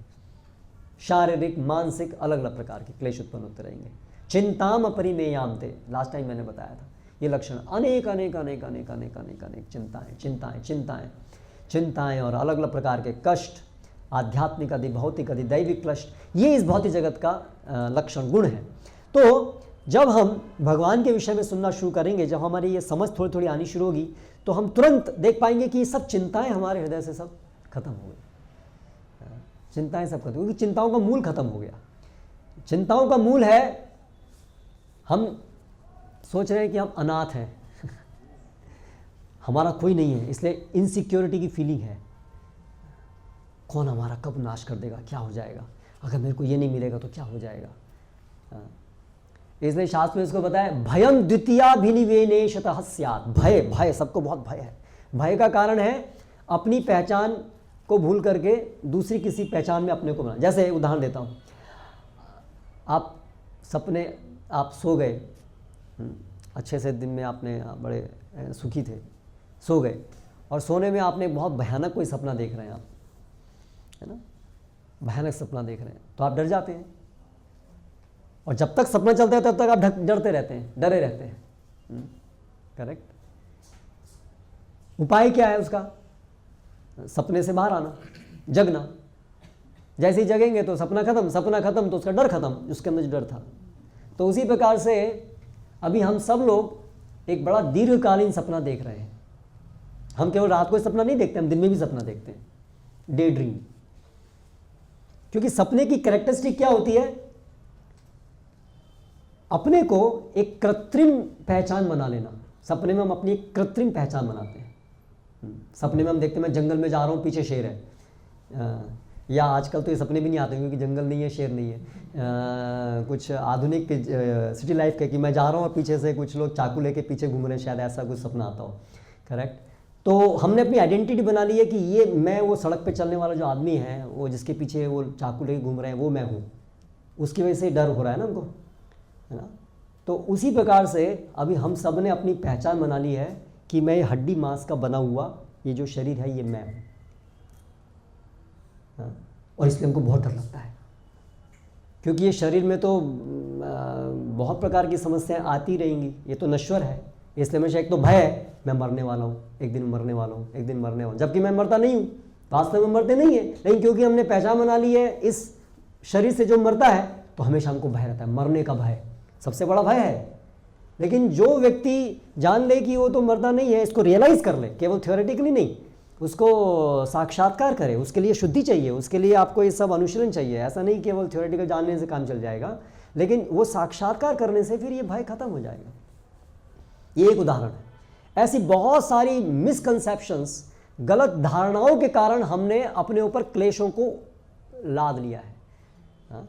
Speaker 1: शारीरिक, मानसिक, अलग अलग प्रकार के क्लेश उत्पन्न होते रहेंगे। चिंताम अपरिमेयामते, लास्ट टाइम मैंने बताया था ये लक्षण। अनेक अनेक अनेक अनेक अनेक अनेक अनेक चिंताएं चिंताएं चिंताएं चिंताएं और अलग अलग प्रकार के कष्ट, आध्यात्मिक आदि, भौतिक आदि, दैविक कष्ट, ये इस भौतिक जगत का लक्षण, गुण है। तो जब हम भगवान के विषय में सुनना शुरू करेंगे, जब हमारी ये समझ थोड़ी थोड़ी आनी शुरू होगी, तो हम तुरंत देख पाएंगे कि ये सब चिंताएं हमारे हृदय से सब खत्म हो गई। चिंताएं सब खत्म, क्योंकि चिंताओं का मूल खत्म हो गया। चिंताओं का मूल है, हम सोच रहे हैं कि हम अनाथ हैं, हमारा कोई नहीं है, इसलिए इनसिक्योरिटी की फीलिंग है। कौन हमारा कब नाश कर देगा, क्या हो जाएगा, अगर मेरे को ये नहीं मिलेगा तो क्या हो जाएगा। इसलिए शास्त्र में इसको बताया, भयम द्वितीयाभिनिवेशतः स्यात्। भय, भय, सबको बहुत भय है। भय का कारण है अपनी पहचान को भूल करके दूसरी किसी पहचान में अपने को बना। जैसे उदाहरण देता हूँ, आप सपने, आप सो गए अच्छे से, दिन में आपने बड़े सुखी थे, सो गए, और सोने में आपने बहुत भयानक कोई सपना देख रहे हैं, आप है ना, भयानक सपना देख रहे हैं, तो आप डर जाते हैं, और जब तक सपना चलता है तब तक आप डरते रहते हैं, डरे रहते हैं। करेक्ट। उपाय क्या है उसका? सपने से बाहर आना, जगना। जैसे ही जगेंगे तो सपना खत्म, सपना खत्म तो उसका डर खत्म, उसके अंदर जो डर था। तो उसी प्रकार से अभी हम सब लोग एक बड़ा दीर्घकालीन सपना देख रहे हैं। हम केवल रात को सपना नहीं देखते, हम दिन में भी सपना देखते हैं, डे ड्रीम। क्योंकि सपने की कैरेक्टरिस्टिक क्या होती है? अपने को एक कृत्रिम पहचान बना लेना। सपने में हम अपनी एक कृत्रिम पहचान बनाते हैं। सपने में हम देखते हैं मैं जंगल में जा रहा हूँ, पीछे शेर है, या आजकल तो ये सपने भी नहीं आते क्योंकि जंगल नहीं है, शेर नहीं है। कुछ आधुनिक सिटी लाइफ के कि मैं जा रहा हूँ और पीछे से कुछ लोग चाकू लेके पीछे घूम रहे हैं, शायद ऐसा कुछ सपना आता हो। करेक्ट। तो हमने अपनी आइडेंटिटी बना ली है कि ये मैं, वो सड़क पे चलने वाला जो आदमी है, वो जिसके पीछे वो चाकू लेके घूम रहे हैं, वो मैं हूँ। उसकी वजह से डर हो रहा है ना हमको, है ना। तो उसी प्रकार से अभी हम सब ने अपनी पहचान बना ली है कि मैं ये हड्डी मांस का बना हुआ ये जो शरीर है, ये मैं हूँ। और इसलिए हमको बहुत डर लगता है, क्योंकि ये शरीर में तो बहुत प्रकार की समस्याएं आती रहेंगी, ये तो नश्वर है। इसलिए हमेशा एक तो भय है, मैं मरने वाला हूँ, एक दिन मरने वाला हूँ, एक दिन मरने वाला हूँ, जबकि मैं मरता नहीं हूँ, वास्तव में मरते नहीं है। लेकिन क्योंकि हमने पहचान बना ली है, इस शरीर से जो मरता है तो हमेशा हमको भय रहता है, मरने का भय सबसे बड़ा भय है। लेकिन जो व्यक्ति जान ले कि वो तो मरना नहीं है, इसको रियलाइज़ कर ले, केवल थ्योरेटिकली नहीं, उसको साक्षात्कार करे, उसके लिए शुद्धि चाहिए, उसके लिए आपको ये सब अनुशीलन चाहिए। ऐसा नहीं केवल थ्योरेटिकल जानने से काम चल जाएगा, लेकिन वो साक्षात्कार करने से फिर ये भय खत्म हो जाएगा। ये एक उदाहरण है। ऐसी बहुत सारी मिसकंसेप्शंस, गलत धारणाओं के कारण हमने अपने ऊपर क्लेशों को लाद लिया है।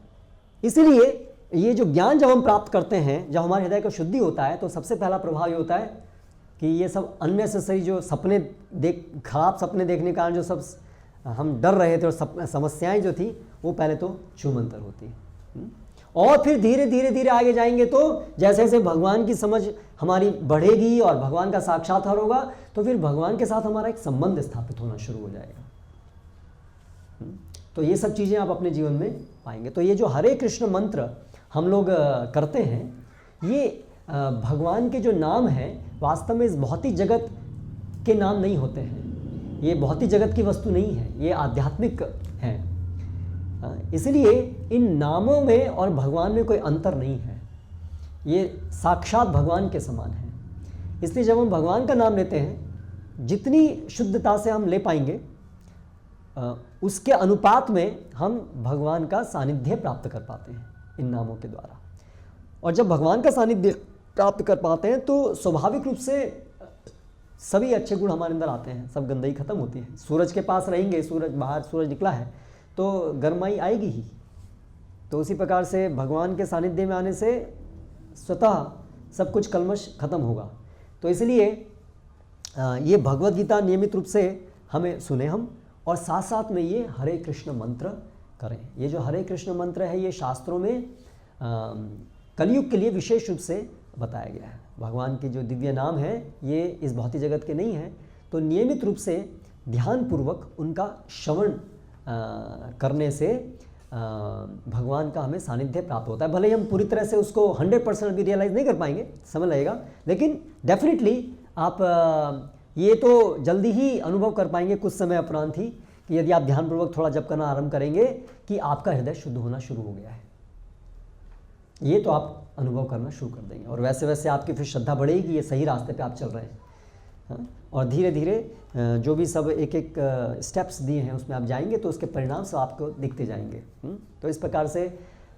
Speaker 1: इसीलिए ये जो ज्ञान जब हम प्राप्त करते हैं, जब हमारे हृदय का शुद्धि होता है, तो सबसे पहला प्रभाव ये होता है कि ये सब अननेसेसरी जो सपने खराब सपने देखने के कारण जो सब हम डर रहे थे और समस्याएं जो थी, वो पहले तो छूमंतर होती है। और फिर धीरे धीरे धीरे आगे जाएंगे तो जैसे जैसे भगवान की समझ हमारी बढ़ेगी और भगवान का साक्षात्कार होगा, तो फिर भगवान के साथ हमारा एक संबंध स्थापित होना शुरू हो जाएगा। तो ये सब चीज़ें आप अपने जीवन में पाएंगे। तो ये जो हरे कृष्ण मंत्र हम लोग करते हैं, ये भगवान के जो नाम हैं, वास्तव में इस भौतिक जगत के नाम नहीं होते हैं। ये भौतिक जगत की वस्तु नहीं है, ये आध्यात्मिक है। इसलिए इन नामों में और भगवान में कोई अंतर नहीं है, ये साक्षात भगवान के समान है। इसलिए जब हम भगवान का नाम लेते हैं, जितनी शुद्धता से हम ले पाएंगे, उसके अनुपात में हम भगवान का सानिध्य प्राप्त कर पाते हैं इन नामों के द्वारा। और जब भगवान का सानिध्य प्राप्त कर पाते हैं तो स्वाभाविक रूप से सभी अच्छे गुण हमारे अंदर आते हैं, सब गंदगी खत्म होती है। सूरज के पास रहेंगे, बाहर सूरज निकला है तो गर्माई आएगी ही। तो उसी प्रकार से भगवान के सानिध्य में आने से स्वतः सब कुछ कल्मश खत्म होगा। तो इसलिए ये भगवद गीता नियमित रूप से हमें सुने हम, और साथ साथ में ये हरे कृष्ण मंत्र करें। ये जो हरे कृष्ण मंत्र है, ये शास्त्रों में कलयुग के लिए विशेष रूप से बताया गया है। भगवान के जो दिव्य नाम है, ये इस भौतिक जगत के नहीं हैं। तो नियमित रूप से ध्यानपूर्वक उनका श्रवण करने से भगवान का हमें सानिध्य प्राप्त होता है। भले ही हम पूरी तरह से उसको 100% भी रियलाइज़ नहीं कर पाएंगे, समय लगेगा, लेकिन डेफिनेटली आप ये तो जल्दी ही अनुभव कर पाएंगे कुछ समय उपरांत ही, कि यदि आप ध्यानपूर्वक थोड़ा जप करना आरंभ करेंगे कि आपका हृदय शुद्ध होना शुरू हो गया है। ये तो आप अनुभव करना शुरू कर देंगे, और वैसे वैसे आपकी फिर श्रद्धा बढ़ेगी, ये सही रास्ते पे आप चल रहे हैं। हाँ? और धीरे धीरे जो भी सब एक एक स्टेप्स दिए हैं उसमें आप जाएंगे तो उसके परिणाम सब आपको दिखते जाएंगे। तो इस प्रकार से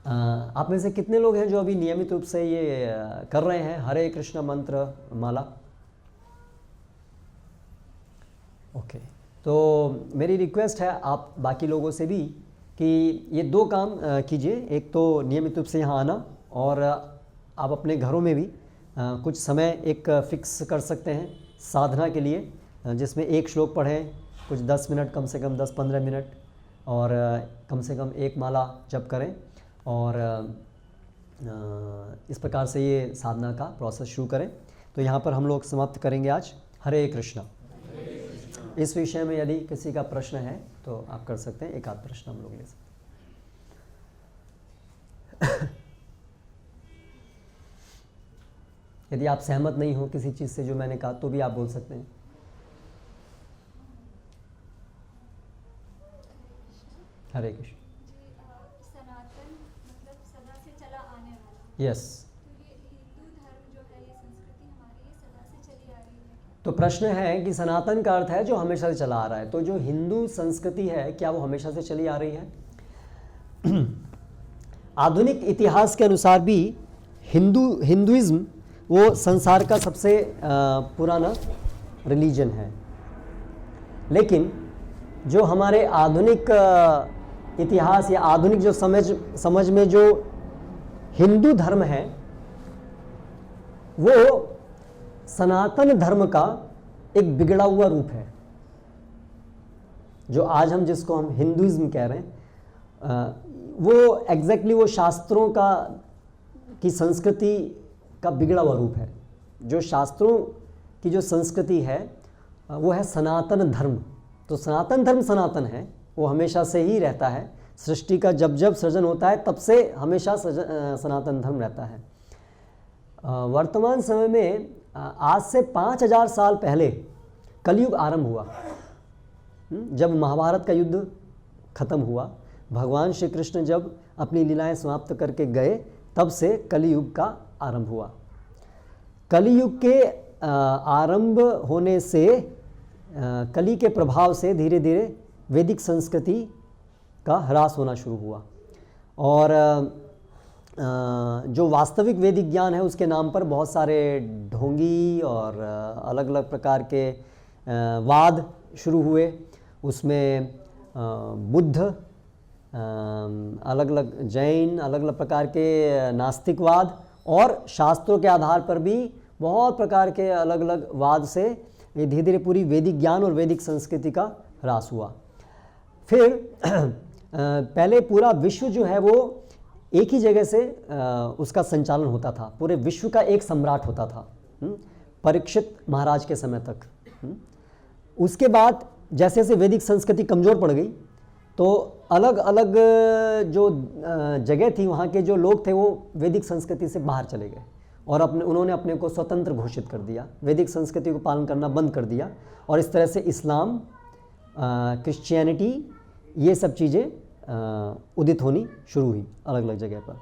Speaker 1: आप में से कितने लोग हैं जो अभी नियमित रूप से ये कर रहे हैं हरे कृष्ण मंत्र माला? ओके, तो मेरी रिक्वेस्ट है आप बाकी लोगों से भी कि ये दो काम कीजिए। एक तो नियमित रूप से यहाँ आना, और आप अपने घरों में भी कुछ समय एक फिक्स कर सकते हैं साधना के लिए, जिसमें एक श्लोक पढ़ें, कुछ 10 मिनट, कम से कम 10-15 मिनट, और कम से कम एक माला जप करें। और इस प्रकार से ये साधना का प्रोसेस शुरू करें। तो यहाँ पर हम लोग समाप्त करेंगे आज। हरे कृष्णा। इस विषय में यदि किसी का प्रश्न है तो आप कर सकते हैं, एक आध प्रश्न हम लोग ले सकते हैं। यदि आप सहमत नहीं हो किसी चीज़ से जो मैंने कहा तो भी आप बोल सकते हैं। हरे कृष्ण।
Speaker 2: सनातन मतलब सदा से चला आने वाला।
Speaker 1: यस।
Speaker 2: तो ये हिंदू धर्म जो है, ये संस्कृति हमारी, ये सदा से चली आ रही है।
Speaker 1: तो प्रश्न है कि सनातन का अर्थ है जो हमेशा से चला आ रहा है, तो जो हिंदू संस्कृति है क्या वो हमेशा से चली आ रही है? आधुनिक इतिहास के अनुसार भी हिंदुइज्म वो संसार का सबसे पुराना रिलीजन है। लेकिन जो हमारे आधुनिक इतिहास या आधुनिक जो समझ में जो हिंदू धर्म है, वो सनातन धर्म का एक बिगड़ा हुआ रूप है। जो आज हम जिसको हम हिंदुइज्म कह रहे हैं, वो एग्जैक्टली वो शास्त्रों की संस्कृति का बिगड़ा हुआ रूप है। जो शास्त्रों की जो संस्कृति है वो है सनातन धर्म। तो सनातन धर्म सनातन है, वो हमेशा से ही रहता है। सृष्टि का जब जब सृजन होता है तब से हमेशा सनातन धर्म रहता है। वर्तमान समय में आज से 5000 साल पहले कलयुग आरंभ हुआ। जब महाभारत का युद्ध खत्म हुआ भगवान श्री कृष्ण जब अपनी लीलाएं समाप्त करके गए तब से कलियुग का आरंभ हुआ। कलियुग के आरंभ होने से कली के प्रभाव से धीरे धीरे वैदिक संस्कृति का ह्रास होना शुरू हुआ और जो वास्तविक वैदिक ज्ञान है उसके नाम पर बहुत सारे ढोंगी और अलग अलग प्रकार के वाद शुरू हुए। उसमें बुद्ध, अलग अलग जैन, अलग अलग प्रकार के नास्तिकवाद और शास्त्रों के आधार पर भी बहुत प्रकार के अलग अलग वाद से ये धीरे धीरे पूरी वैदिक ज्ञान और वैदिक संस्कृति का ह्रास हुआ। फिर पहले पूरा विश्व जो है वो एक ही जगह से उसका संचालन होता था, पूरे विश्व का एक सम्राट होता था परीक्षित महाराज के समय तक। उसके बाद जैसे जैसे वैदिक संस्कृति कमज़ोर पड़ गई तो अलग अलग जो जगह थी वहाँ के जो लोग थे वो वैदिक संस्कृति से बाहर चले गए और उन्होंने अपने को स्वतंत्र घोषित कर दिया, वैदिक संस्कृति को पालन करना बंद कर दिया और इस तरह से इस्लाम, क्रिश्चियनिटी, ये सब चीज़ें उदित होनी शुरू हुई अलग अलग जगह पर।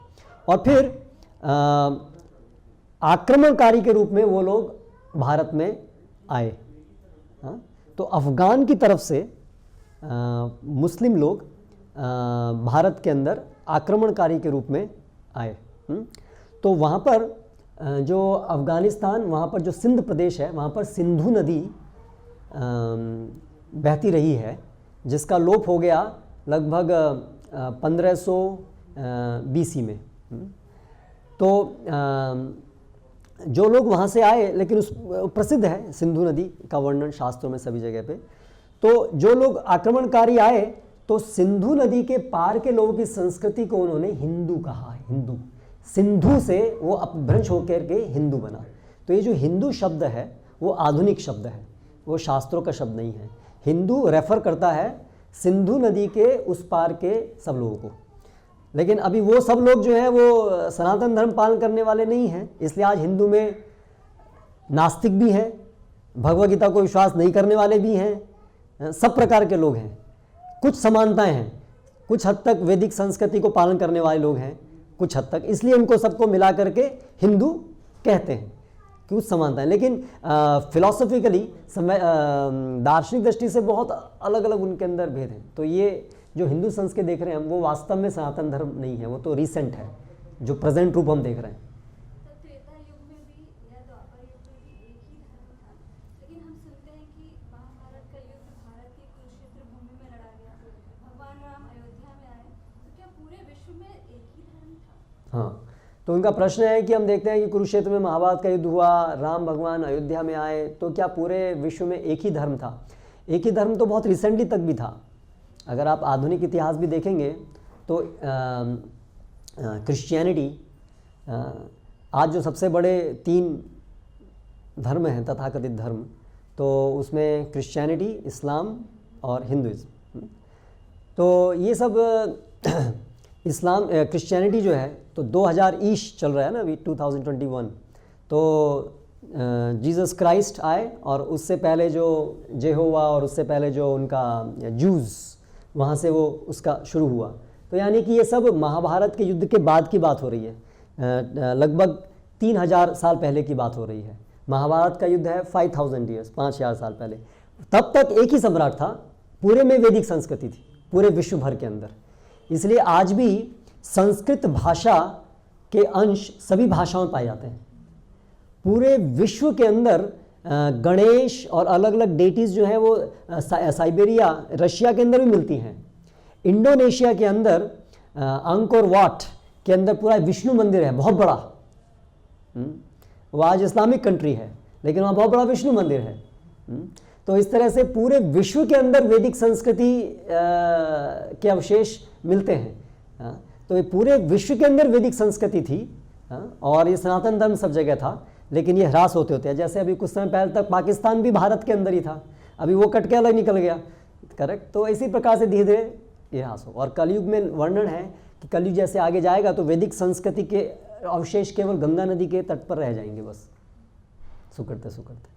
Speaker 1: और फिर आक्रमणकारी के रूप में वो लोग भारत में आए। तो अफ़गान की तरफ से मुस्लिम लोग भारत के अंदर आक्रमणकारी के रूप में आए। तो वहाँ पर जो अफ़गानिस्तान, वहाँ पर जो सिंध प्रदेश है वहाँ पर सिंधु नदी बहती रही है जिसका लोप हो गया लगभग 1500 BC में। तो जो लोग वहाँ से आए, लेकिन उस प्रसिद्ध है सिंधु नदी का वर्णन शास्त्रों में सभी जगह पे। तो जो लोग आक्रमणकारी आए तो सिंधु नदी के पार के लोगों की संस्कृति को उन्होंने हिंदू कहा है। हिंदू, सिंधु से वो अपभ्रंश होकर के हिंदू बना। तो ये जो हिंदू शब्द है वो आधुनिक शब्द है, वो शास्त्रों का शब्द नहीं है। हिंदू रेफर करता है सिंधु नदी के उस पार के सब लोगों को, लेकिन अभी वो सब लोग जो है वो सनातन धर्म पालन करने वाले नहीं हैं, इसलिए आज हिंदू में नास्तिक भी हैं, भगवद गीता को विश्वास नहीं करने वाले भी हैं, सब प्रकार के लोग हैं। कुछ समानताएं हैं, कुछ हद तक वैदिक संस्कृति को पालन करने वाले लोग हैं कुछ हद तक, इसलिए उनको सबको मिला करके हिंदू कहते हैं, कुछ समानताएं। लेकिन फिलॉसफिकली दार्शनिक दृष्टि से बहुत अलग अलग उनके अंदर भेद हैं। तो ये जो हिंदू संस्कृति देख रहे हैं हम, वो वास्तव में सनातन धर्म नहीं है, वो तो रिसेंट है, जो प्रेजेंट रूप हम देख रहे हैं।
Speaker 2: त्रेता युग में भी या द्वापर युग में भी एक ही धर्म था, लेकिन हम सुनते हैं कि महाभारत का युद्ध भारत की कुरुक्षेत्र भूमि में लड़ा गया, भगवान राम अयोध्या में आए, तो क्या पूरे विश्व में एक ही धर्म था?
Speaker 1: हाँ, तो उनका प्रश्न है कि हम देखते हैं कि कुरुक्षेत्र में महाभारत का युद्ध हुआ, राम भगवान अयोध्या में आए, तो क्या पूरे विश्व में एक ही धर्म था? एक ही धर्म तो बहुत रिसेंटली तक भी था। अगर आप आधुनिक इतिहास भी देखेंगे तो क्रिश्चियनिटी, आज जो सबसे बड़े 3 धर्म हैं तथाकथित धर्म, तो उसमें क्रिश्चियनिटी, इस्लाम और हिंदुइज्म। तो ये सब इस्लाम, क्रिश्चियनिटी जो है तो 2000 ईश चल रहा है ना अभी 2021। तो जीसस क्राइस्ट आए और उससे पहले जो जेहोवा और उससे पहले जो उनका जूस, वहाँ से वो उसका शुरू हुआ। तो यानी कि ये सब महाभारत के युद्ध के बाद की बात हो रही है, लगभग 3000 साल पहले की बात हो रही है। महाभारत का युद्ध है 5000 ईयर्स, 5000 साल पहले। तब तक एक ही सम्राट था, पूरे में वैदिक संस्कृति थी पूरे विश्व भर के अंदर। इसलिए आज भी संस्कृत भाषा के अंश सभी भाषाओं में पाए जाते हैं। पूरे विश्व के अंदर गणेश और अलग अलग डेटीज़ जो है वो साइबेरिया, रशिया के अंदर भी मिलती हैं। इंडोनेशिया के अंदर अंकोर वाट के अंदर पूरा विष्णु मंदिर है, बहुत बड़ा। वो आज इस्लामिक कंट्री है लेकिन वहाँ बहुत बड़ा विष्णु मंदिर है। तो इस तरह से पूरे विश्व के अंदर वैदिक संस्कृति के अवशेष मिलते हैं। तो ये पूरे विश्व के अंदर वैदिक संस्कृति थी और ये सनातन धर्म सब जगह था, लेकिन ये ह्रास होते होते हैं। जैसे अभी कुछ समय पहले तक पाकिस्तान भी भारत के अंदर ही था, अभी वो कट के अलग निकल गया, करेक्ट। तो इसी प्रकार से धीरे धीरे ये ह्रास हो। और कलयुग में वर्णन है कि कलयुग जैसे आगे जाएगा तो वैदिक संस्कृति के अवशेष केवल गंगा नदी के तट पर रह जाएंगे, बस सुकड़ते सुकड़ते।